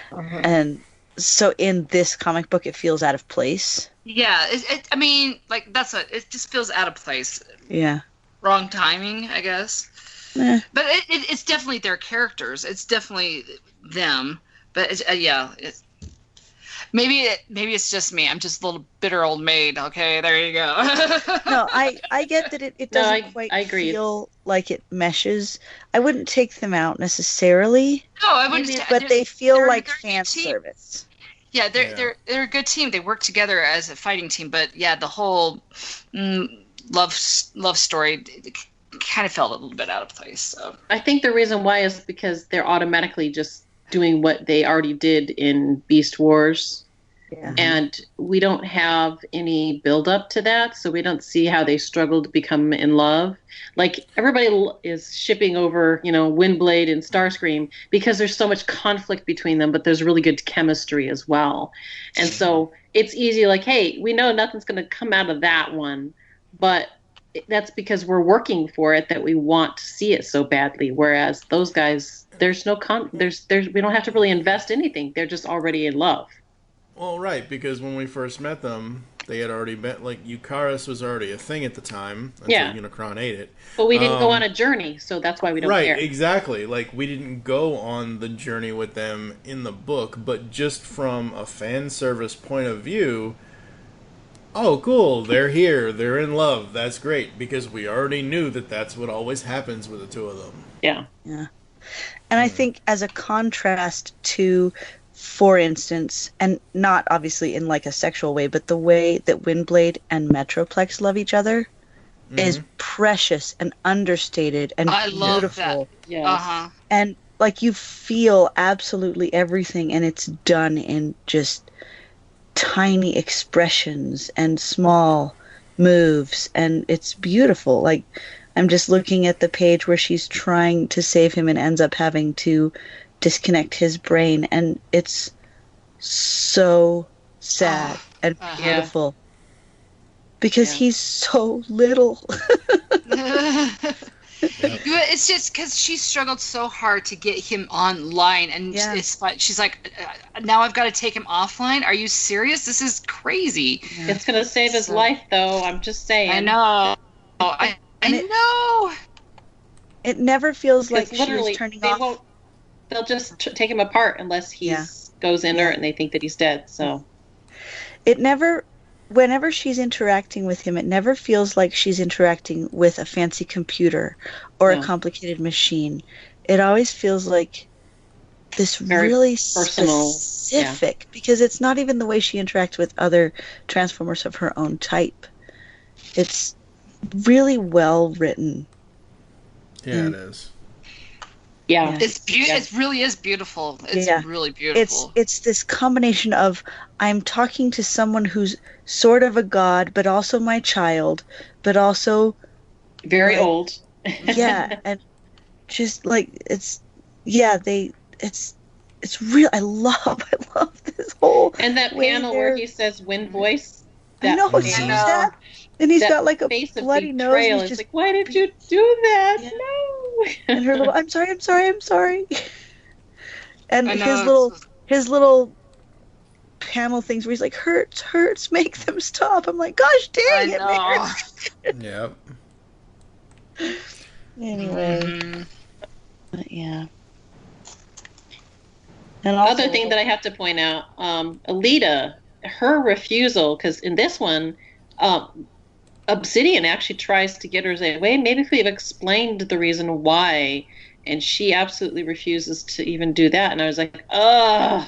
And so in this comic book, it feels out of place. Yeah, I mean, like, it just feels out of place. Yeah. Wrong timing, I guess. But it's definitely their characters. It's definitely them. But maybe it's just me. I'm just a little bitter old maid. Okay, there you go. No, I get that it doesn't quite feel like it meshes. I wouldn't take them out necessarily. No, I wouldn't. But they feel like fan service. Yeah, they're a good team. They work together as a fighting team. But yeah, the whole love story kind of felt a little bit out of place. So I think the reason why is because they're automatically just doing what they already did in Beast Wars. Yeah. And we don't have any build up to that, so we don't see how they struggle to become in love. Like, everybody is shipping over, Windblade and Starscream because there's so much conflict between them, but there's really good chemistry as well. And so it's easy, like, hey, we know nothing's going to come out of that one, but that's because we're working for it, that we want to see it so badly. Whereas those guys, there's no we don't have to really invest anything. They're just already in love. Well, right, because when we first met them, they had already been, like, Eucharis was already a thing at the time, until Unicron ate it. But we didn't go on a journey, so that's why we don't care. Right, exactly. Like, we didn't go on the journey with them in the book, but just from a fan service point of view, oh, cool, they're here, they're in love, that's great, because we already knew that that's what always happens with the two of them. Yeah. Yeah. And I think as a contrast to, for instance, and not obviously in like a sexual way, but the way that Windblade and Metroplex love each other is precious and understated and beautiful. Love that. Yes. And like, you feel absolutely everything, and it's done in just tiny expressions and small moves, and it's beautiful. Like, I'm just looking at the page where she's trying to save him and ends up having to disconnect his brain, and it's so sad and beautiful because he's so little. It's just because she struggled so hard to get him online, and it's like, she's like, now I've got to take him offline. Are you serious? This is crazy. It's gonna save his life, though. I'm just saying. I know. I know. It never feels like she's turning off. They'll just take him apart unless he goes inert and they think that he's dead. So it never, whenever she's interacting with him, it never feels like she's interacting with a fancy computer or a complicated machine. It always feels like this very really personal, specific, because it's not even the way she interacts with other Transformers of her own type. It's really well written. Yeah, it is. Yeah. It's beautiful. It really is beautiful. It's really beautiful. It's this combination of I'm talking to someone who's sort of a god, but also my child, but also very old. Yeah, and just like it's real. I love this whole and that panel where he says "wind voice." I know he's that, and he's got like a bloody nose. And he's just like, why did you do that? No. And her little, I'm sorry. And his little panel things where he's like, hurts, make them stop. I'm like, gosh dang it, man. Yep. Anyway, but yeah. And other thing that I have to point out, Alita, her refusal, because in this one, Obsidian actually tries to get her to say, wait, maybe if we've explained the reason why, and she absolutely refuses to even do that. And I was like, ugh.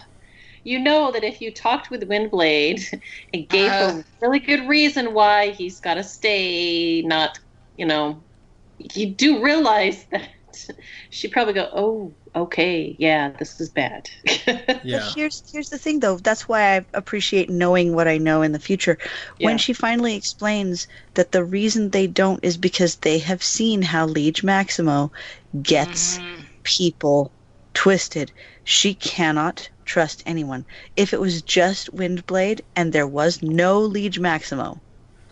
You know that if you talked with Windblade and gave her a really good reason why he's got to stay, not, you do realize that she'd probably go, oh, okay, yeah, this is bad. Yeah. But here's the thing, though. That's why I appreciate knowing what I know in the future. When she finally explains that the reason they don't is because they have seen how Liege Maximo gets people twisted. She cannot trust anyone. If it was just Windblade and there was no Liege Maximo,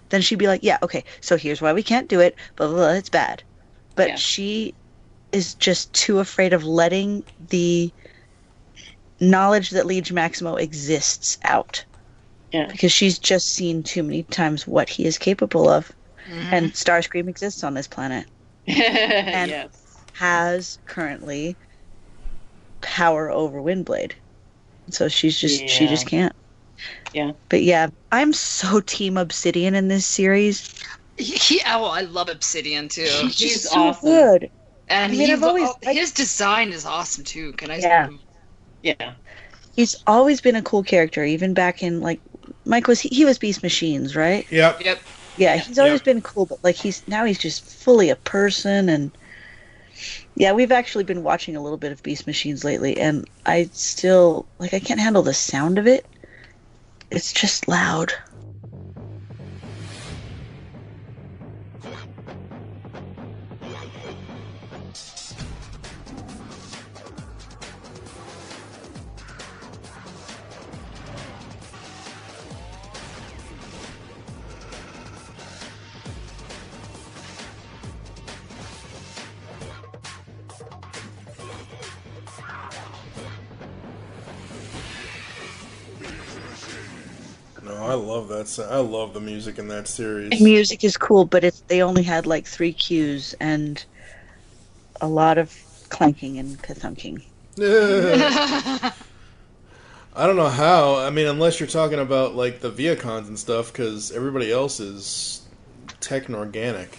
then she'd be like, yeah, okay, so here's why we can't do it, blah, blah, blah, it's bad. But she is just too afraid of letting the knowledge that Liege Maximo exists out. Yeah. Because she's just seen too many times what he is capable of. Mm-hmm. And Starscream exists on this planet. And has currently power over Windblade. So she's just she just can't. Yeah. But yeah, I'm so team Obsidian in this series. I love Obsidian too. He's so awesome. Good. And his design is awesome too. Can I say? Yeah. He's always been a cool character, even back in like Mike was he was Beast Machines, right? Yep. Yeah, he's always been cool, but like he's just fully a person. And yeah, we've actually been watching a little bit of Beast Machines lately, and I still I can't handle the sound of it. It's just loud. I love that. I love the music in that series. The music is cool, but they only had like 3 cues and a lot of clanking and kathunking. I don't know how. I mean, unless you're talking about like the Viacons and stuff, because everybody else is techno-organic.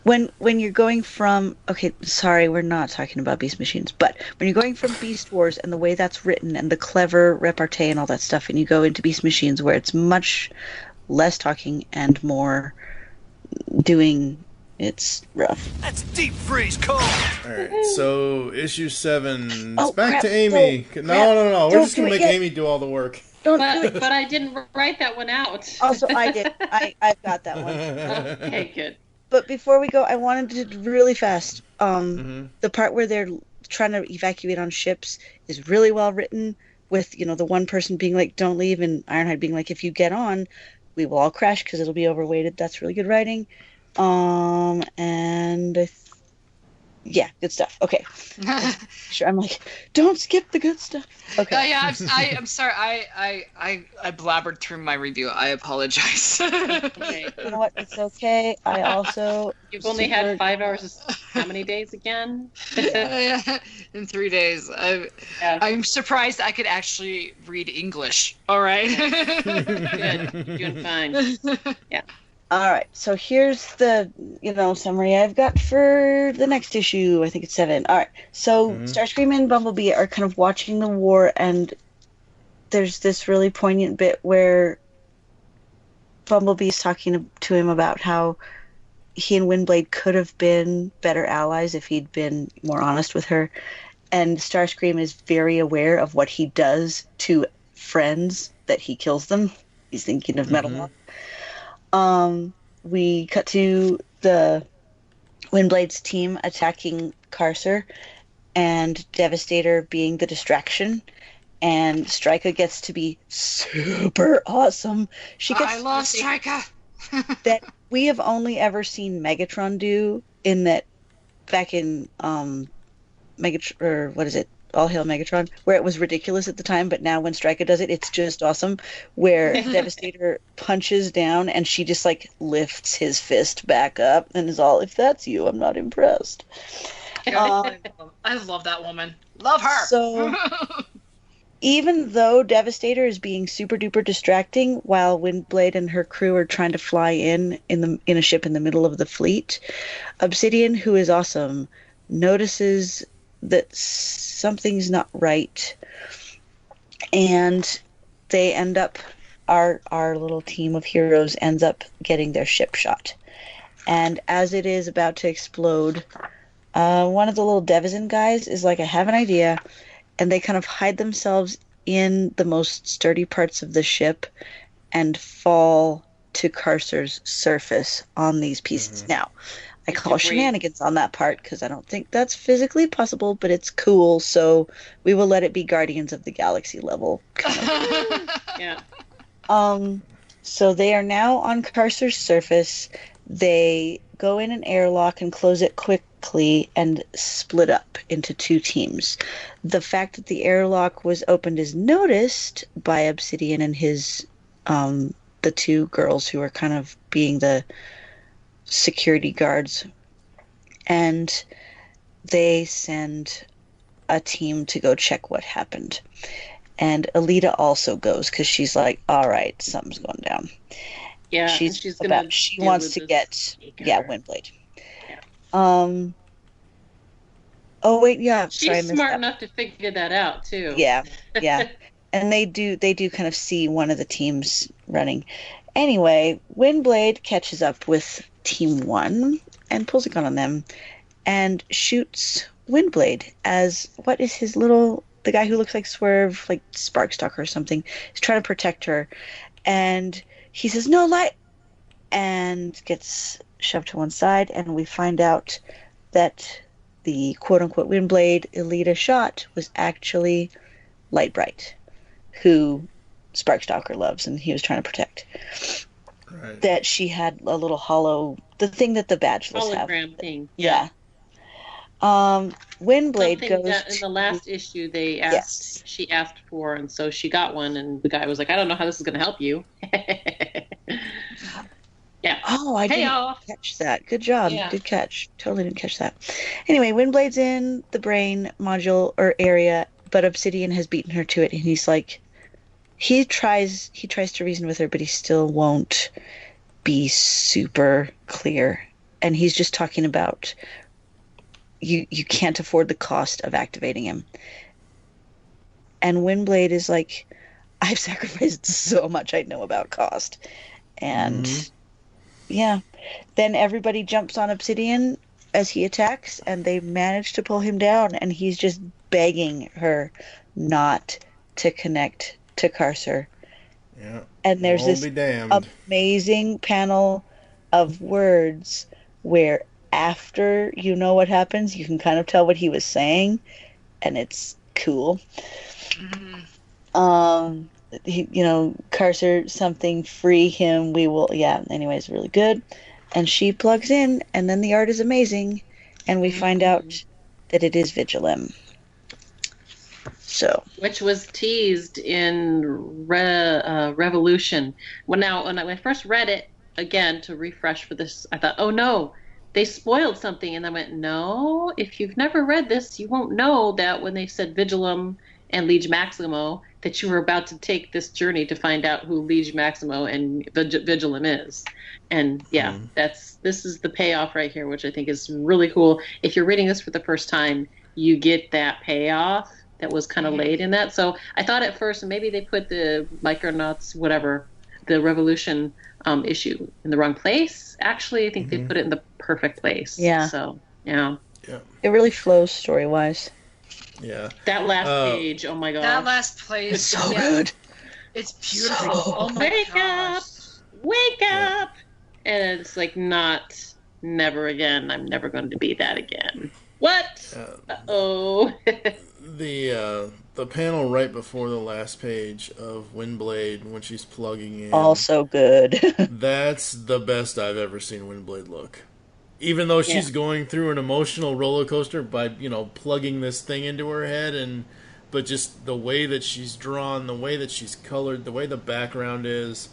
When you're going from sorry, we're not talking about Beast Machines, but when you're going from Beast Wars and the way that's written and the clever repartee and all that stuff, and you go into Beast Machines where it's much less talking and more doing, it's rough. That's deep freeze cold. All right, so issue 7. It's back to Amy. No. We're just gonna make Amy do all the work. Don't do it. But I didn't write that one out. Also, I did. I've got that one. Okay, good. But before we go, I wanted to really fast. The part where they're trying to evacuate on ships is really well written. With the one person being like, "Don't leave," and Ironhide being like, "If you get on, we will all crash because it'll be overweighted." That's really good writing. And yeah, good stuff. Okay, sure. I'm like, don't skip the good stuff. Okay. I'm sorry. I blabbered through my review. I apologize. Okay. You know what? It's okay. I also you've only had 5 hours. How many days again? In 3 days. I'm surprised I could actually read English. All right. Good. You're doing fine. Yeah. All right, so here's the summary I've got for the next issue. I think it's 7. All right, so Starscream and Bumblebee are kind of watching the war, and there's this really poignant bit where Bumblebee's talking to him about how he and Windblade could have been better allies if he'd been more honest with her. And Starscream is very aware of what he does to friends, that he kills them. He's thinking of Metal Moth. We cut to the Windblade's team attacking Carcer, and Devastator being the distraction. And Striker gets to be super awesome. I love Striker. That we have only ever seen Megatron do, in that back in All Hail Megatron, where it was ridiculous at the time, but now when Striker does it, it's just awesome. Where Devastator punches down and she just like lifts his fist back up and is all, "If that's you, I'm not impressed." I love that woman. Love her. So even though Devastator is being super duper distracting while Windblade and her crew are trying to fly in a ship in the middle of the fleet, Obsidian, who is awesome, notices that something's not right, and they end up, our little team of heroes ends up getting their ship shot. And as it is about to explode, one of the little Devizen guys is like, "I have an idea," and they kind of hide themselves in the most sturdy parts of the ship and fall to Carcer's surface on these pieces. Now, I call shenanigans on that part because I don't think that's physically possible, but it's cool, so we will let it be Guardians of the Galaxy level. Yeah. So they are now on Carcer's surface. They go in an airlock and close it quickly and split up into two teams. The fact that the airlock was opened is noticed by Obsidian and his the two girls who are kind of being the security guards, and they send a team to go check what happened. And Alita also goes because she's like, "All right, something's going down." Yeah, she wants to get Windblade. Yeah. Oh wait, yeah. She's smart enough to figure that out too. Yeah. And they do kind of see one of the teams running. Anyway, Windblade catches up with Team 1 and pulls a gun on them and shoots Windblade as, what is his little, the guy who looks like Swerve, like Sparkstalker or something, is trying to protect her. And he says, "No light," and gets shoved to one side, and we find out that the quote-unquote Windblade Alita shot was actually Lightbright, who Sparkstalker loves and he was trying to protect. Right. That she had a little hollow, the thing that the badgeless have. Hologram thing. Yeah. Windblade Something goes that in the last issue they asked, she asked for, and so she got one, and the guy was like, "I don't know how this is going to help you." Yeah. Oh, I didn't catch that. Good job. Yeah. Good catch. Totally didn't catch that. Anyway, Windblade's in the brain module or area, but Obsidian has beaten her to it, and he's like, he tries to reason with her, but he still won't be super clear. And he's just talking about you can't afford the cost of activating him. And Windblade is like, "I've sacrificed so much I know about cost." And yeah, then everybody jumps on Obsidian as he attacks, and they manage to pull him down, and he's just begging her not to connect to Carcer. Yeah. And there's this amazing panel of words where after you know what happens, you can kind of tell what he was saying, and it's cool. Carcer something, "free him, we will," anyways, really good. And she plugs in, and then the art is amazing, and we find out that it is Vigilem. So, which was teased in Revolution. When I first read it again to refresh for this, I thought, "Oh no, they spoiled something," and I went, "No, if you've never read this, you won't know that when they said Vigilem and Liege Maximo, that you were about to take this journey to find out who Liege Maximo and Vigilem is." And this is the payoff right here, which I think is really cool. If you're reading this for the first time, you get that payoff that was kind of laid in that. So I thought at first maybe they put the Micronauts, whatever, the Revolution issue in the wrong place. Actually, I think they put it in the perfect place. Yeah. So, yeah. Yeah. It really flows story-wise. Yeah. That last page, oh my god. That last page. It's so good. It's beautiful. So Oh my Wake up! And it's like, never again. I'm never going to be that again. What? Uh-oh. The panel right before the last page of Windblade when she's plugging in. Also good. That's the best I've ever seen Windblade look. Even though she's going through an emotional roller coaster by, plugging this thing into her head, but just the way that she's drawn, the way that she's colored, the way the background is,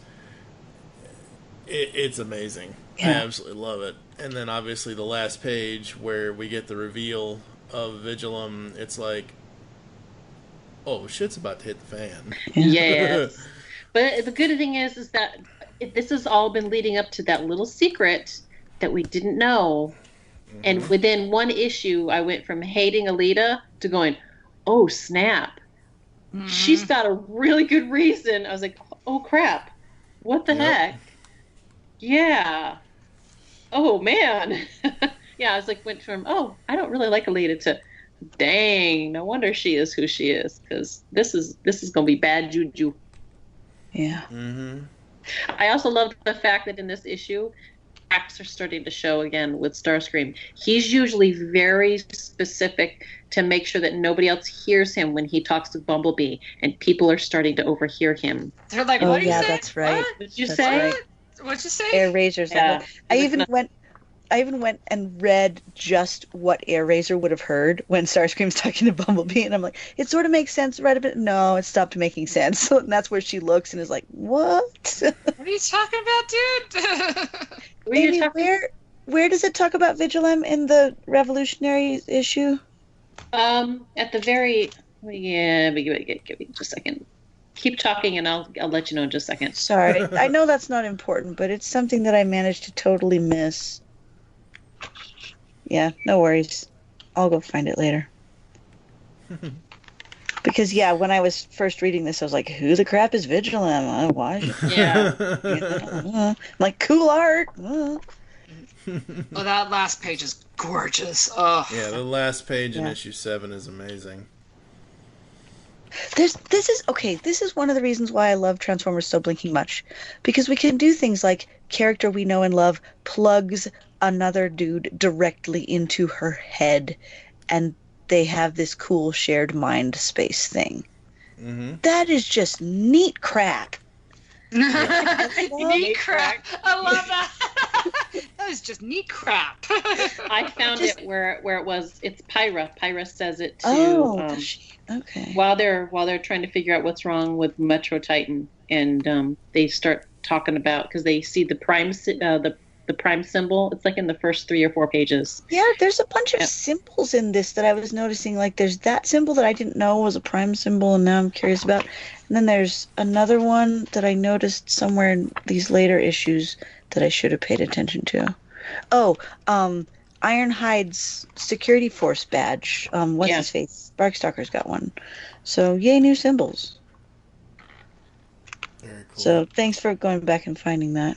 it's amazing. Yeah. I absolutely love it. And then obviously the last page where we get the reveal of Vigilum, it's like, oh, shit's about to hit the fan. Yes. But the good thing is that this has all been leading up to that little secret that we didn't know. And within one issue, I went from hating Alita to going, oh, snap. She's got a really good reason. I was like, oh, crap. What the heck? Yeah. Oh, man. Yeah, I was like, went from, oh, I don't really like Alita to, dang, no wonder she is who she is, because this is going to be bad juju. Yeah. I also love the fact that in this issue, cracks are starting to show again with Starscream. He's usually very specific to make sure that nobody else hears him when he talks to Bumblebee, and people are starting to overhear him. They're like, Oh, what did you yeah, say? that's right. What? Did you That's say? right. What'd you say? Air Razor's Yeah. I even went and read just what Air Razor would have heard when Starscream's talking to Bumblebee, and I'm like, it sort of makes sense right a bit. No, it stopped making sense. So, and that's where she looks and is like, what? What are you talking about, dude? Amy, where does it talk about Vigilum in the Revolutionary issue? At the very, give me just a second. Keep talking, and I'll let you know in just a second. Sorry, I know that's not important, but it's something that I managed to totally miss. Yeah, no worries. I'll go find it later. Because, when I was first reading this, I was like, who the crap is Vigilum? Why? Yeah. Like, cool art. Oh, that last page is gorgeous. Oh. Yeah, the last page in issue 7 is amazing. This is one of the reasons why I love Transformers so blinking much. Because we can do things like character we know and love plugs another dude directly into her head, and they have this cool shared mind space thing. That is just neat crap. Neat crap. I love that. That is just neat crap. I found it where it was. It's Pyra. Pyra says it to. Oh, okay. While they're trying to figure out what's wrong with Metro Titan, and they start talking about, because they see the prime the prime symbol. It's like in the first 3 or 4 pages. Yeah, there's a bunch of symbols in this that I was noticing. Like, there's that symbol that I didn't know was a prime symbol, and now I'm curious about. And then there's another one that I noticed somewhere in these later issues that I should have paid attention to. Oh, Ironhide's security force badge. What's his face? Barkstalker's got one. So, yay, new symbols. Very cool. So, thanks for going back and finding that.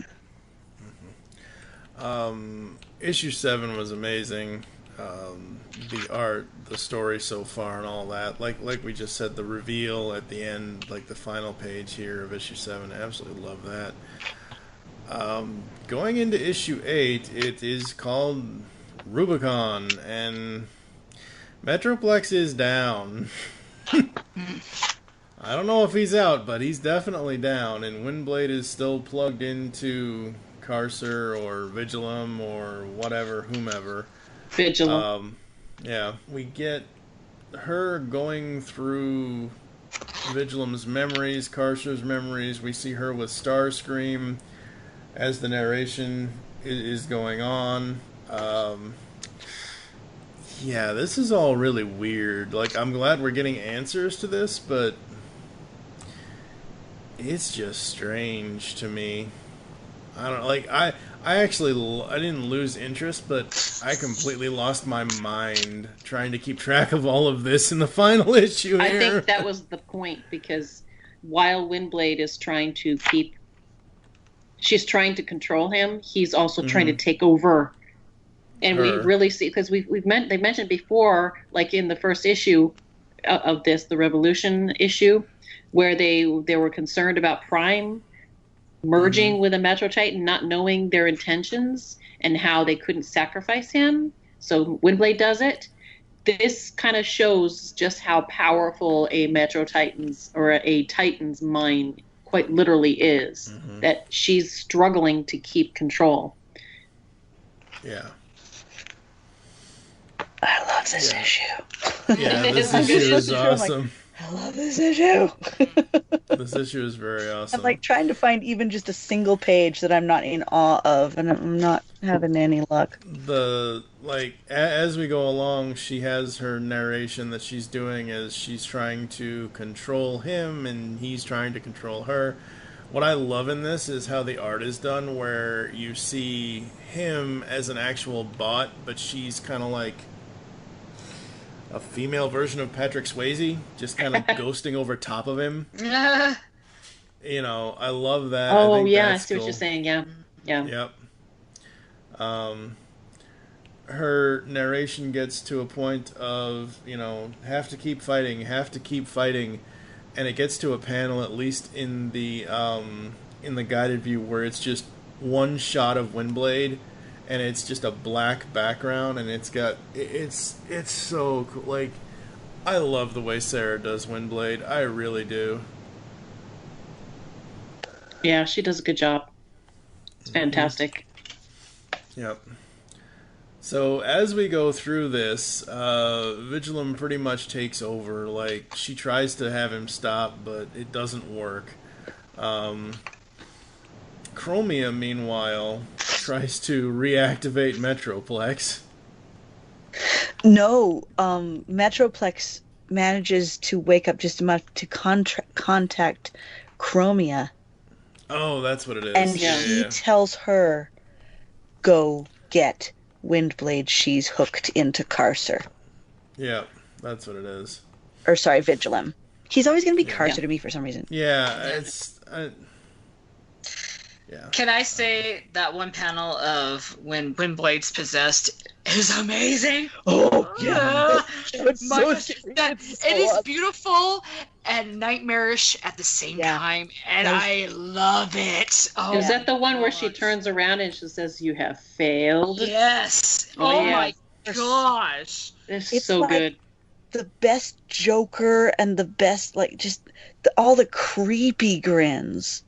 Issue 7 was amazing. The art, the story so far, and all that. Like we just said, the reveal at the end, like the final page here of issue 7. I absolutely love that. Going into issue 8, it is called Rubicon, and Metroplex is down. I don't know if he's out, but he's definitely down, and Windblade is still plugged into Carcer or Vigilum or whatever, whomever. Vigilum. We get her going through Vigilum's memories, Carcer's memories. We see her with Starscream as the narration is going on. This is all really weird. Like, I'm glad we're getting answers to this, but it's just strange to me. I don't know, like, I didn't lose interest, but I completely lost my mind trying to keep track of all of this in the final issue here. I think that was the point, because while Windblade is trying to keep she's trying to control him, he's also trying to take over. And we really see, because they mentioned before, like in the first issue of this, the Revolution issue, where they were concerned about Prime merging with a Metro Titan, not knowing their intentions and how they couldn't sacrifice him. So Windblade does it. This kind of shows just how powerful a Metro Titan's or a Titan's mind quite literally is. That she's struggling to keep control. Yeah. I love this issue. Yeah, this issue is awesome. I love this issue. This issue is very awesome. I'm like trying to find even just a single page that I'm not in awe of, and I'm not having any luck. As we go along, she has her narration that she's doing as she's trying to control him, and he's trying to control her. What I love in this is how the art is done, where you see him as an actual bot, but she's kind of like a female version of Patrick Swayze, just kind of ghosting over top of him. You know, I love that. Oh, yeah, I see what you're saying, yeah. Yep. Her narration gets to a point of, you know, have to keep fighting, and it gets to a panel, at least in the guided view, where it's just one shot of Windblade, and it's just a black background, and it's so cool. Like, I love the way Sarah does Windblade. I really do. Yeah, she does a good job. It's fantastic. Yep. So as we go through this, Vigilum pretty much takes over. Like, she tries to have him stop, but it doesn't work. Chromia, meanwhile, tries to reactivate Metroplex. No, Metroplex manages to wake up just enough to contact Chromia. Oh, that's what it is. And he tells her, go get Windblade. She's hooked into Carcer. Yeah, that's what it is. Or, sorry, Vigilum. He's always going to be Carcer to me for some reason. Yeah, it's... yeah. Can I say that one panel of when Windblade's possessed is amazing? Oh, yeah. It is beautiful and nightmarish at the same time, and I love it. Oh, is that the one where she turns around and she says, "You have failed"? Yes. Oh my gosh. It's so like good. The best Joker and the best, like, just all the creepy grins.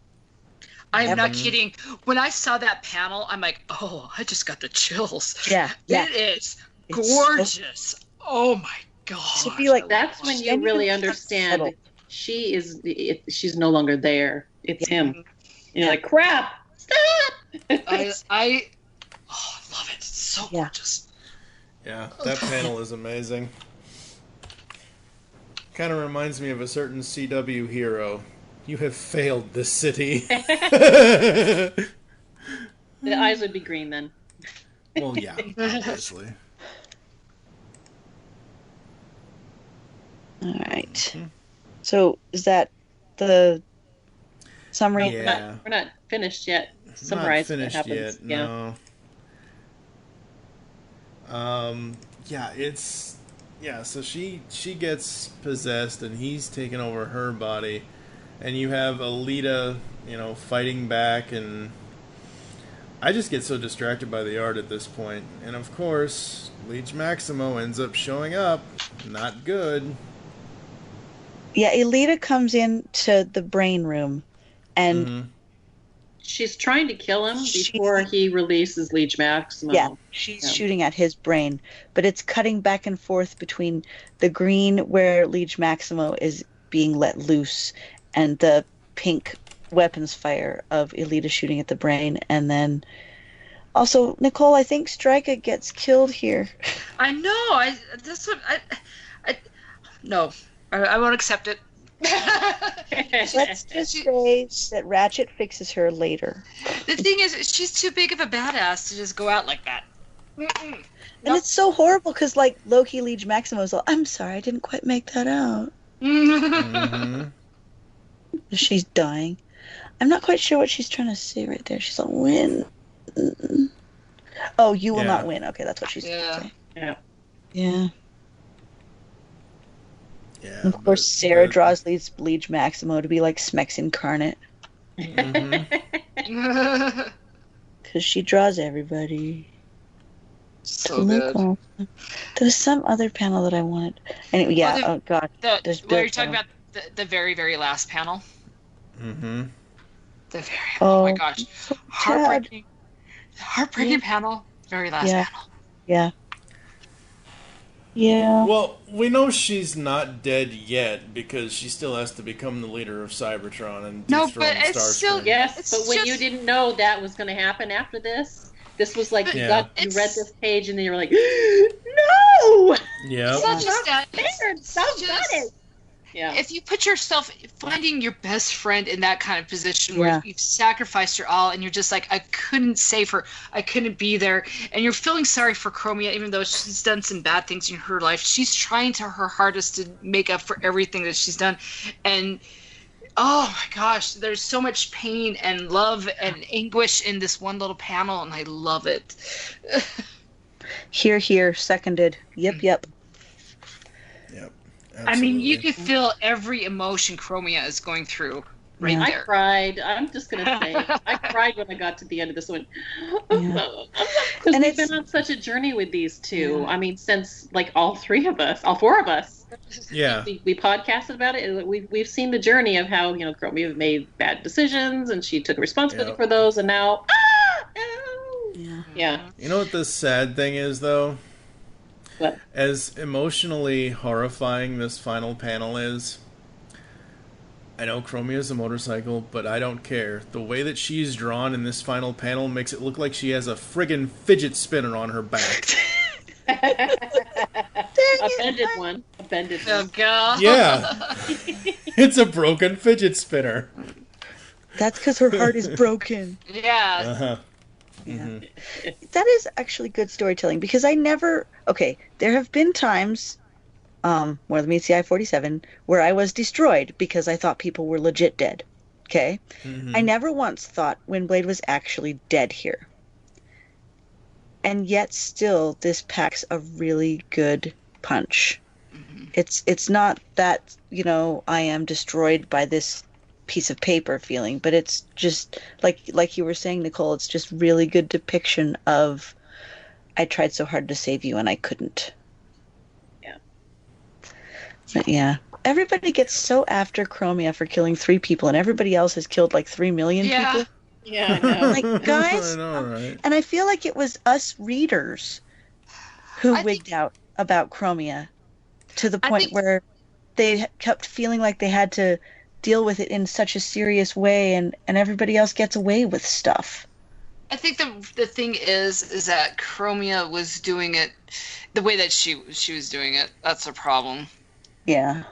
I'm not kidding. When I saw that panel, I'm like, oh, I just got the chills. Yeah. It is gorgeous. Oh my god. To be like, that's when you really understand she's no longer there. It's him. And you're like, crap, stop. I love it. It's so gorgeous. Yeah, that panel is amazing. Kind of reminds me of a certain CW hero. You have failed this city. The eyes would be green then. Well, yeah, obviously. All right. So, is that the summary? Yeah. We're not finished yet. Summarize not finished what happens. Yet, no. So she gets possessed, and he's taken over her body. And you have Alita, fighting back, and I just get so distracted by the art at this point. And of course, Leech Maximo ends up showing up. Not good. Yeah, Alita comes into the brain room, and she's trying to kill him before he releases Leech Maximo. Yeah, she's shooting at his brain, but it's cutting back and forth between the green where Leech Maximo is being let loose and the pink weapons fire of Alita shooting at the brain. And then also, Nicole, I think Stryka gets killed here. I know. I won't accept it. Let's just say that Ratchet fixes her later. The thing is, she's too big of a badass to just go out like that. And it's so horrible because, like, Loki Leech Maximo's like, I'm sorry, I didn't quite make that out. She's dying. I'm not quite sure what she's trying to say right there. She's like, win. Oh, you will not win. Okay, that's what she's saying. Yeah. Yeah. Yeah. And of course, Sarah draws Bleach Maximo to be like Smex incarnate. Because she draws everybody. So good. There was some other panel that I wanted. Anyway, yeah. Oh God. What are you talking about? The very, very last panel. Mm-hmm. The very. Oh my gosh. So Heartbreaking panel. Very last panel. Yeah. Yeah. Well, we know she's not dead yet because she still has to become the leader of Cybertron and dethrone it's still yes. But when you didn't know that was going to happen after this was like you read this page and then you were like, no. Yeah. It's not just that. Yeah. If you put yourself finding your best friend in that kind of position where you've sacrificed your all and you're just like, I couldn't save her, I couldn't be there, and you're feeling sorry for Chromia even though she's done some bad things in her life. She's trying her hardest to make up for everything that she's done, and oh my gosh, there's so much pain and love and anguish in this one little panel, and I love it. Here, seconded. Yep. Yep. Absolutely. I mean, you could feel every emotion Chromia is going through right there. I cried. I'm just going to say, I cried when I got to the end of this one. Because we've been on such a journey with these two. I mean, since like all four of us. Yeah. We podcasted about it. And we've seen the journey of how, Chromia made bad decisions and she took responsibility for those. And now, no. Yeah. You know what the sad thing is, though? What? As emotionally horrifying this final panel is, I know Chromia's a motorcycle, but I don't care. The way that she's drawn in this final panel makes it look like she has a friggin' fidget spinner on her back. A bended one. Oh, God. Yeah. It's a broken fidget spinner. That's because her heart is broken. Yeah. Uh-huh. Yeah. Mm-hmm. That is actually good storytelling because there have been times, more than meets the I-47, where I was destroyed because I thought people were legit dead. Okay? Mm-hmm. I never once thought Windblade was actually dead here. And yet still, this packs a really good punch. Mm-hmm. It's not that, I am destroyed by this piece of paper feeling, but it's just like you were saying, Nicole, it's just really good depiction of I tried so hard to save you and I couldn't. Yeah. But yeah. Everybody gets so after Chromia for killing 3 people and everybody else has killed like 3 million people. Yeah, I know. Like, guys, I know, right? And I feel like it was us readers who wigged out about Chromia to the point where they kept feeling like they had to deal with it in such a serious way, and everybody else gets away with stuff. I think the thing is that Chromia was doing it the way that she was doing it. That's a problem. Yeah.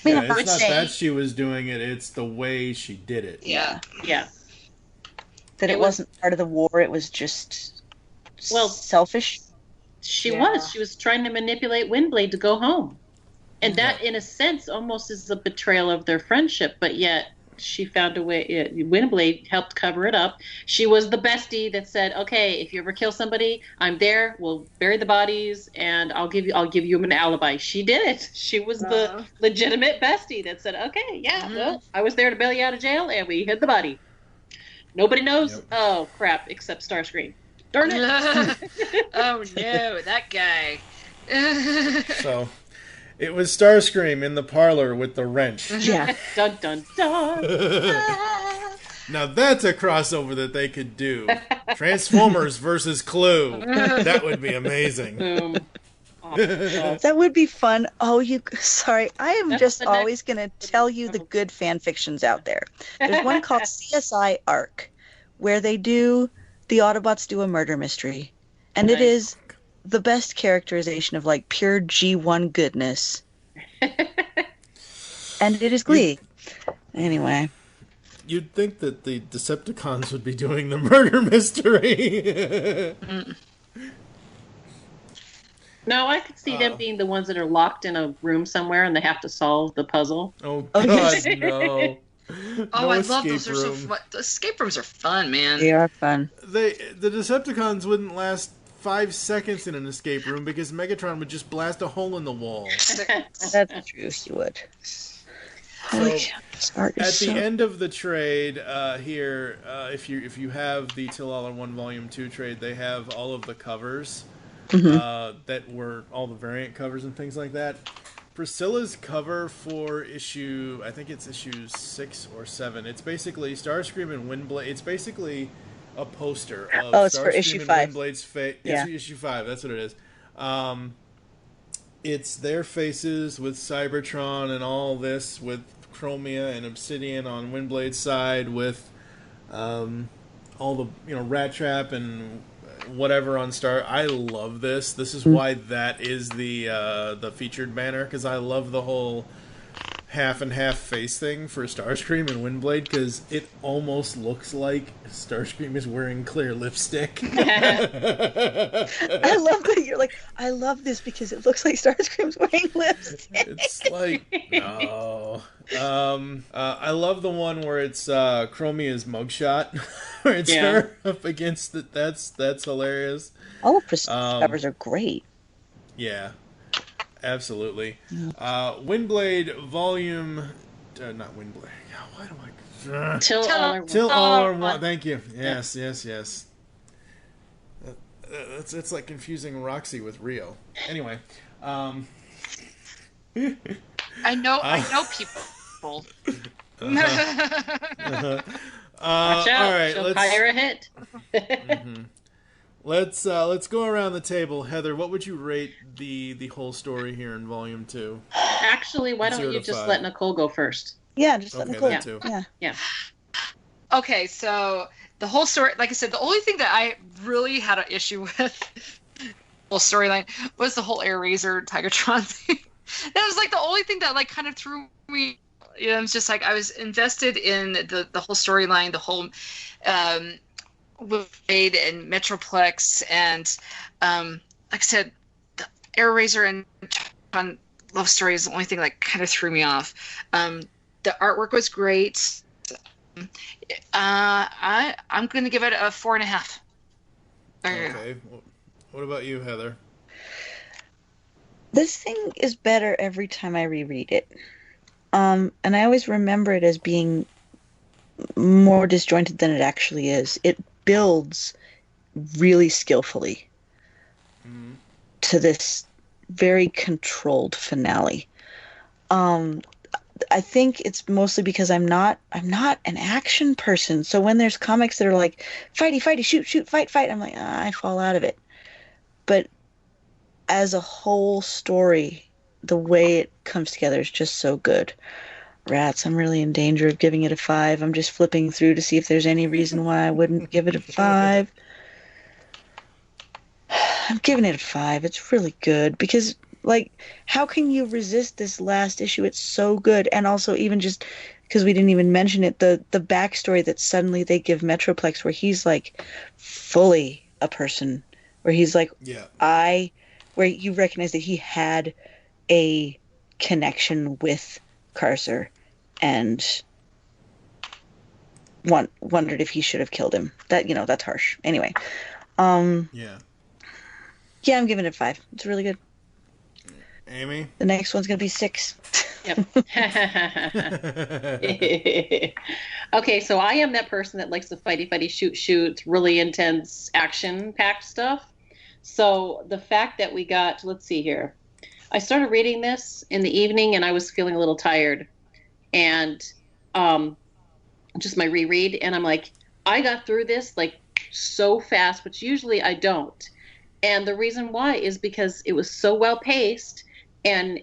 Yeah, it's not that she was doing it, it's the way she did it. Yeah. Yeah. That it wasn't part of the war, it was just selfish. She was trying to manipulate Windblade to go home. And that, in a sense, almost is a betrayal of their friendship, but yet she found a way. Windblade helped cover it up. She was the bestie that said, "Okay, if you ever kill somebody, I'm there. We'll bury the bodies, and I'll give you an alibi." She did it. She was the legitimate bestie that said, "Okay, well, I was there to bail you out of jail, and we hid the body. Nobody knows. Yep. Oh crap! Except Starscream. Darn it! Oh no, that guy." So. It was Starscream in the parlor with the wrench. Yeah. Dun dun dun. Now that's a crossover that they could do. Transformers versus Clue. That would be amazing. That would be fun. Oh, sorry. I am just always going to tell you the good fan fictions out there. There's one called CSI Arc, where the Autobots do a murder mystery. And it is the best characterization of like pure G1 goodness. And it is Glee. Anyway. You'd think that the Decepticons would be doing the murder mystery. No, I could see them being the ones that are locked in a room somewhere and they have to solve the puzzle. Oh, God, no. Oh, No I love escape those. They're so room. fun. The escape rooms are fun, man. They are fun. The Decepticons wouldn't last 5 seconds in an escape room because Megatron would just blast a hole in the wall. That's true. He would. So, This art is at so... the end of the trade here, if you have the Till All in One Volume 2 trade, they have all of the covers that were all the variant covers and things like that. Priscilla's cover for issue, I think it's issue 6 or 7. It's basically Starscream and Windblade. It's basically a poster of it's Starscream for issue and 5. Windblade's face. Yeah. Issue 5, that's what it is. It's their faces with Cybertron and all this, with Chromia and Obsidian on Windblade's side, with all the Rat Trap and whatever on Star. I love this. This is why that is the featured banner, because I love the whole half and half face thing for Starscream and Windblade, because it almost looks like Starscream is wearing clear lipstick. I love that you're like, I love this because it looks like Starscream's wearing lipstick. It's like, no. I love the one where it's Chromia's mugshot, where it's her up against it. That's hilarious. All of Priscilla's covers are great. Yeah, absolutely. Windblade volume, not Windblade. Why do I? Till All are one. Thank you. Yes. It's like confusing Roxy with Rio. Anyway, I know people. Watch out! All right, she'll hire a hit. Let's go around the table. Heather, what would you rate the whole story here in Volume 2? Actually, why don't you just let Nicole go first? Yeah, just let Nicole. That too. Yeah. Okay, so the whole story, like I said, the only thing that I really had an issue with the whole storyline was the whole Air Razor Tigertron thing. That was like the only thing that like kind of threw me. It was just like I was invested in the whole storyline, the whole Windblade and Metroplex, and like I said, the Air Razor and Tigertron love story is the only thing that kind of threw me off. The artwork was great. I'm going to give it a 4.5. Okay. What about you, Heather? This thing is better every time I reread it. And I always remember it as being more disjointed than it actually is. It builds really skillfully to this very controlled finale. I think it's mostly because I'm not an action person. So when there's comics that are like fighty, shoot, fight, I'm like, I fall out of it. But as a whole story, the way it comes together is just so good. Rats, I'm really in danger of giving it a 5. I'm just flipping through to see if there's any reason why I wouldn't give it a 5. I'm giving it a 5. It's really good because, like, how can you resist this last issue? It's so good. And also, even just because we didn't even mention it, the backstory that suddenly they give Metroplex, where he's like fully a person, where he's like, where you recognize that he had a connection with Carcer and wondered if he should have killed him. That, that's harsh. Anyway. Yeah, I'm giving it a 5. It's really good. Amy? The next one's going to be 6. Yep. Okay, so I am that person that likes the fighty, shoot, really intense, action-packed stuff. So the fact that we got, let's see here. I started reading this in the evening, and I was feeling a little tired. And just my reread, and I'm like, I got through this, like, so fast, which usually I don't. And the reason why is because it was so well-paced, and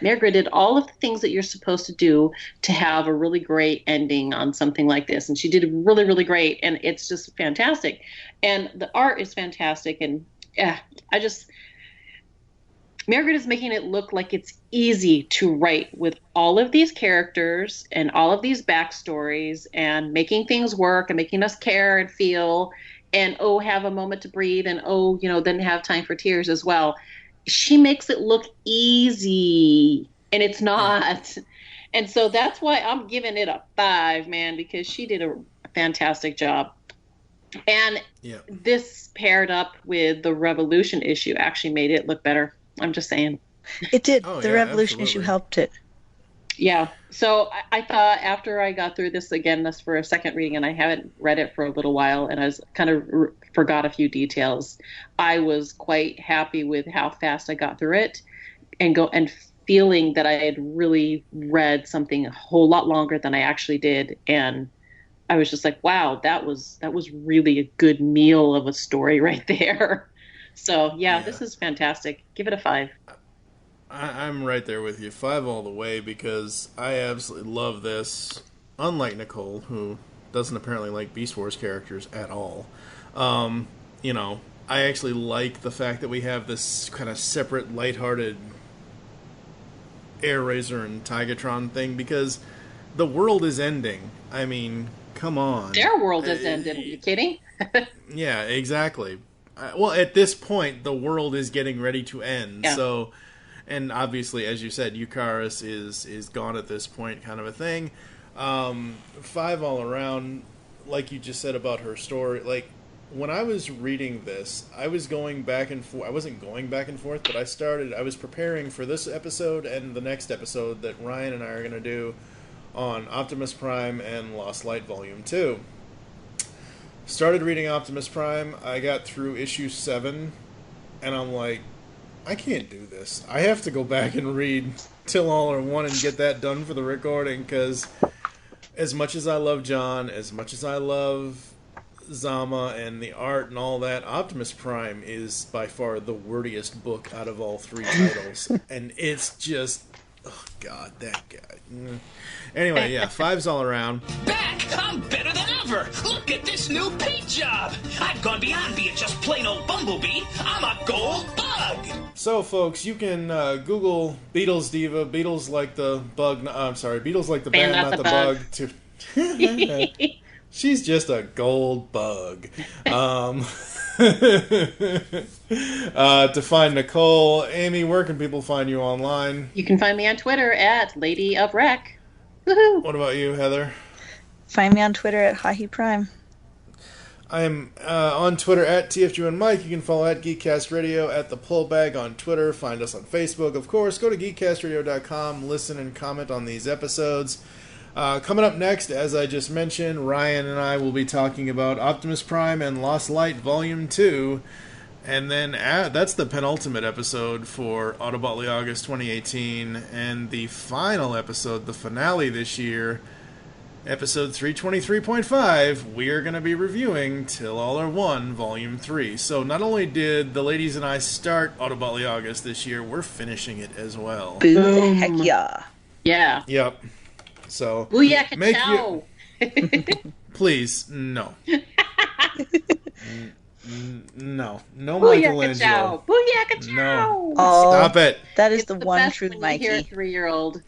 Margaret did all of the things that you're supposed to do to have a really great ending on something like this. And she did really, really great. And it's just fantastic. And the art is fantastic. And Margaret is making it look like it's easy to write with all of these characters and all of these backstories and making things work and making us care and feel and, have a moment to breathe and, then have time for tears as well. She makes it look easy, and it's not. And so that's why I'm giving it a 5, man, because she did a fantastic job. And this paired up with the Revolution issue actually made it look better. I'm just saying. It did. The Revolution issue helped it. Yeah. So I thought after I got through this again, this for a second reading, and I haven't read it for a little while, and I was kind of forgot a few details. I was quite happy with how fast I got through it, and feeling that I had really read something a whole lot longer than I actually did, and I was just like, wow, that was really a good meal of a story right there. So yeah, this is fantastic. Give it a 5. I'm right there with you. 5 all the way, because I absolutely love this. Unlike Nicole, who doesn't apparently like Beast Wars characters at all. You know, I actually like the fact that we have this kind of separate, lighthearted Air Razor and Tigatron thing, because the world is ending. I mean, come on. Their world is ended. Are you kidding? Yeah, exactly. Well, at this point, the world is getting ready to end. Yeah. So, and obviously, as you said, Eucharis is gone at this point, kind of a thing. 5 all around, like you just said about her story. Like, when I was reading this, I was going back and forth. I wasn't going back and forth, but I was preparing for this episode and the next episode that Ryan and I are going to do on Optimus Prime and Lost Light Volume 2. Started reading Optimus Prime, I got through issue 7, and I'm like, I can't do this. I have to go back and read Till All Are One and get that done for the recording, because as much as I love John, as much as I love Zama and the art and all that, Optimus Prime is by far the wordiest book out of all 3 titles. And it's just, oh god, that guy. Anyway, yeah, 5's all around. Back! I'm better than ever! Look at this new paint job! I've gone beyond being just plain old Bumblebee. I'm a gold bug! So, folks, you can Google Beatles Diva, Beatles like the bug, Beatles like the band, not the bug. She's just a gold bug. To find Nicole, Amy, where can people find you online? You can find me on Twitter at Lady of Rec. Woohoo! What about you, Heather? Find me on Twitter at Hahi Prime. I am on Twitter at TFG and Mike. You can follow at Geekcast Radio, at The Pullbag on Twitter. Find us on Facebook, of course. Go to geekcastradio.com, listen and comment on these episodes. Coming up next, as I just mentioned, Ryan and I will be talking about Optimus Prime and Lost Light Volume 2. And then that's the penultimate episode for Autobotly August 2018. And the final episode, the finale this year, episode 323.5, we are going to be reviewing Till All Are One, Volume 3. So not only did the ladies and I start Autobotly August this year, we're finishing it as well. Boom. Heck yeah. Yeah. Yep. So, Booyaka please, no. No Michelangelo. Booyaka chow. No. Stop it. That is It's the one true Mikey. Mikey. Hear a 3-year-old.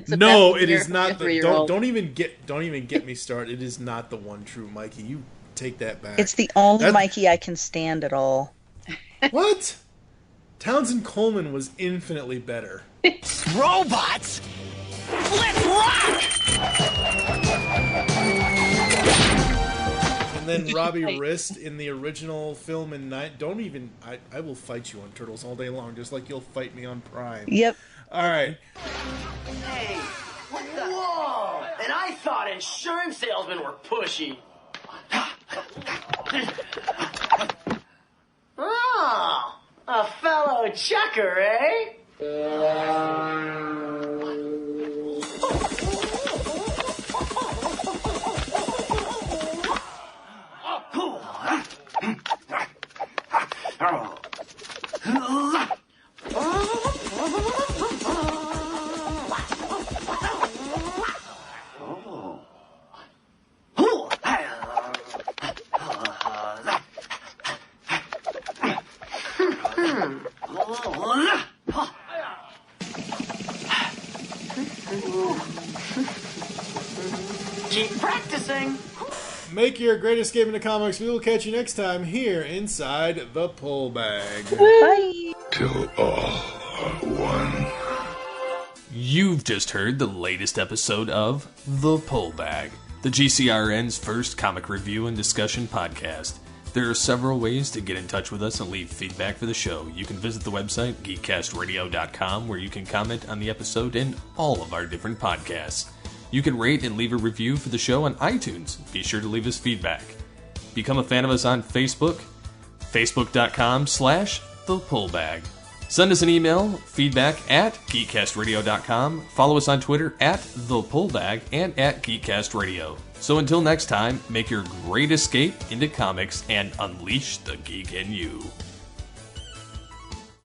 No, it is not. Don't even get me started. It is not the one true Mikey. You take that back. It's the only Mikey I can stand at all. What? Townsend Coleman was infinitely better. Robots? Let's rock! And then Robbie Wrist in the original film in night. Don't even. I will fight you on Turtles all day long, just like you'll fight me on Prime. Yep. All right. Hey, what the? Whoa! And I thought insurance salesmen were pushy. Oh, a fellow checker, eh? Keep practicing. Make your great escape into comics. We will catch you next time here inside the Pullbag. Bye. Till all are one. You've just heard the latest episode of The Pullbag, the GCRN's first comic review and discussion podcast. There are several ways to get in touch with us and leave feedback for the show. You can visit the website, geekcastradio.com, where you can comment on the episode and all of our different podcasts. You can rate and leave a review for the show on iTunes. Be sure to leave us feedback. Become a fan of us on Facebook, facebook.com/thepullbag. Send us an email, feedback at geekcastradio.com. Follow us on Twitter at thepullbag and at geekcastradio. So until next time, make your great escape into comics and unleash the geek in you.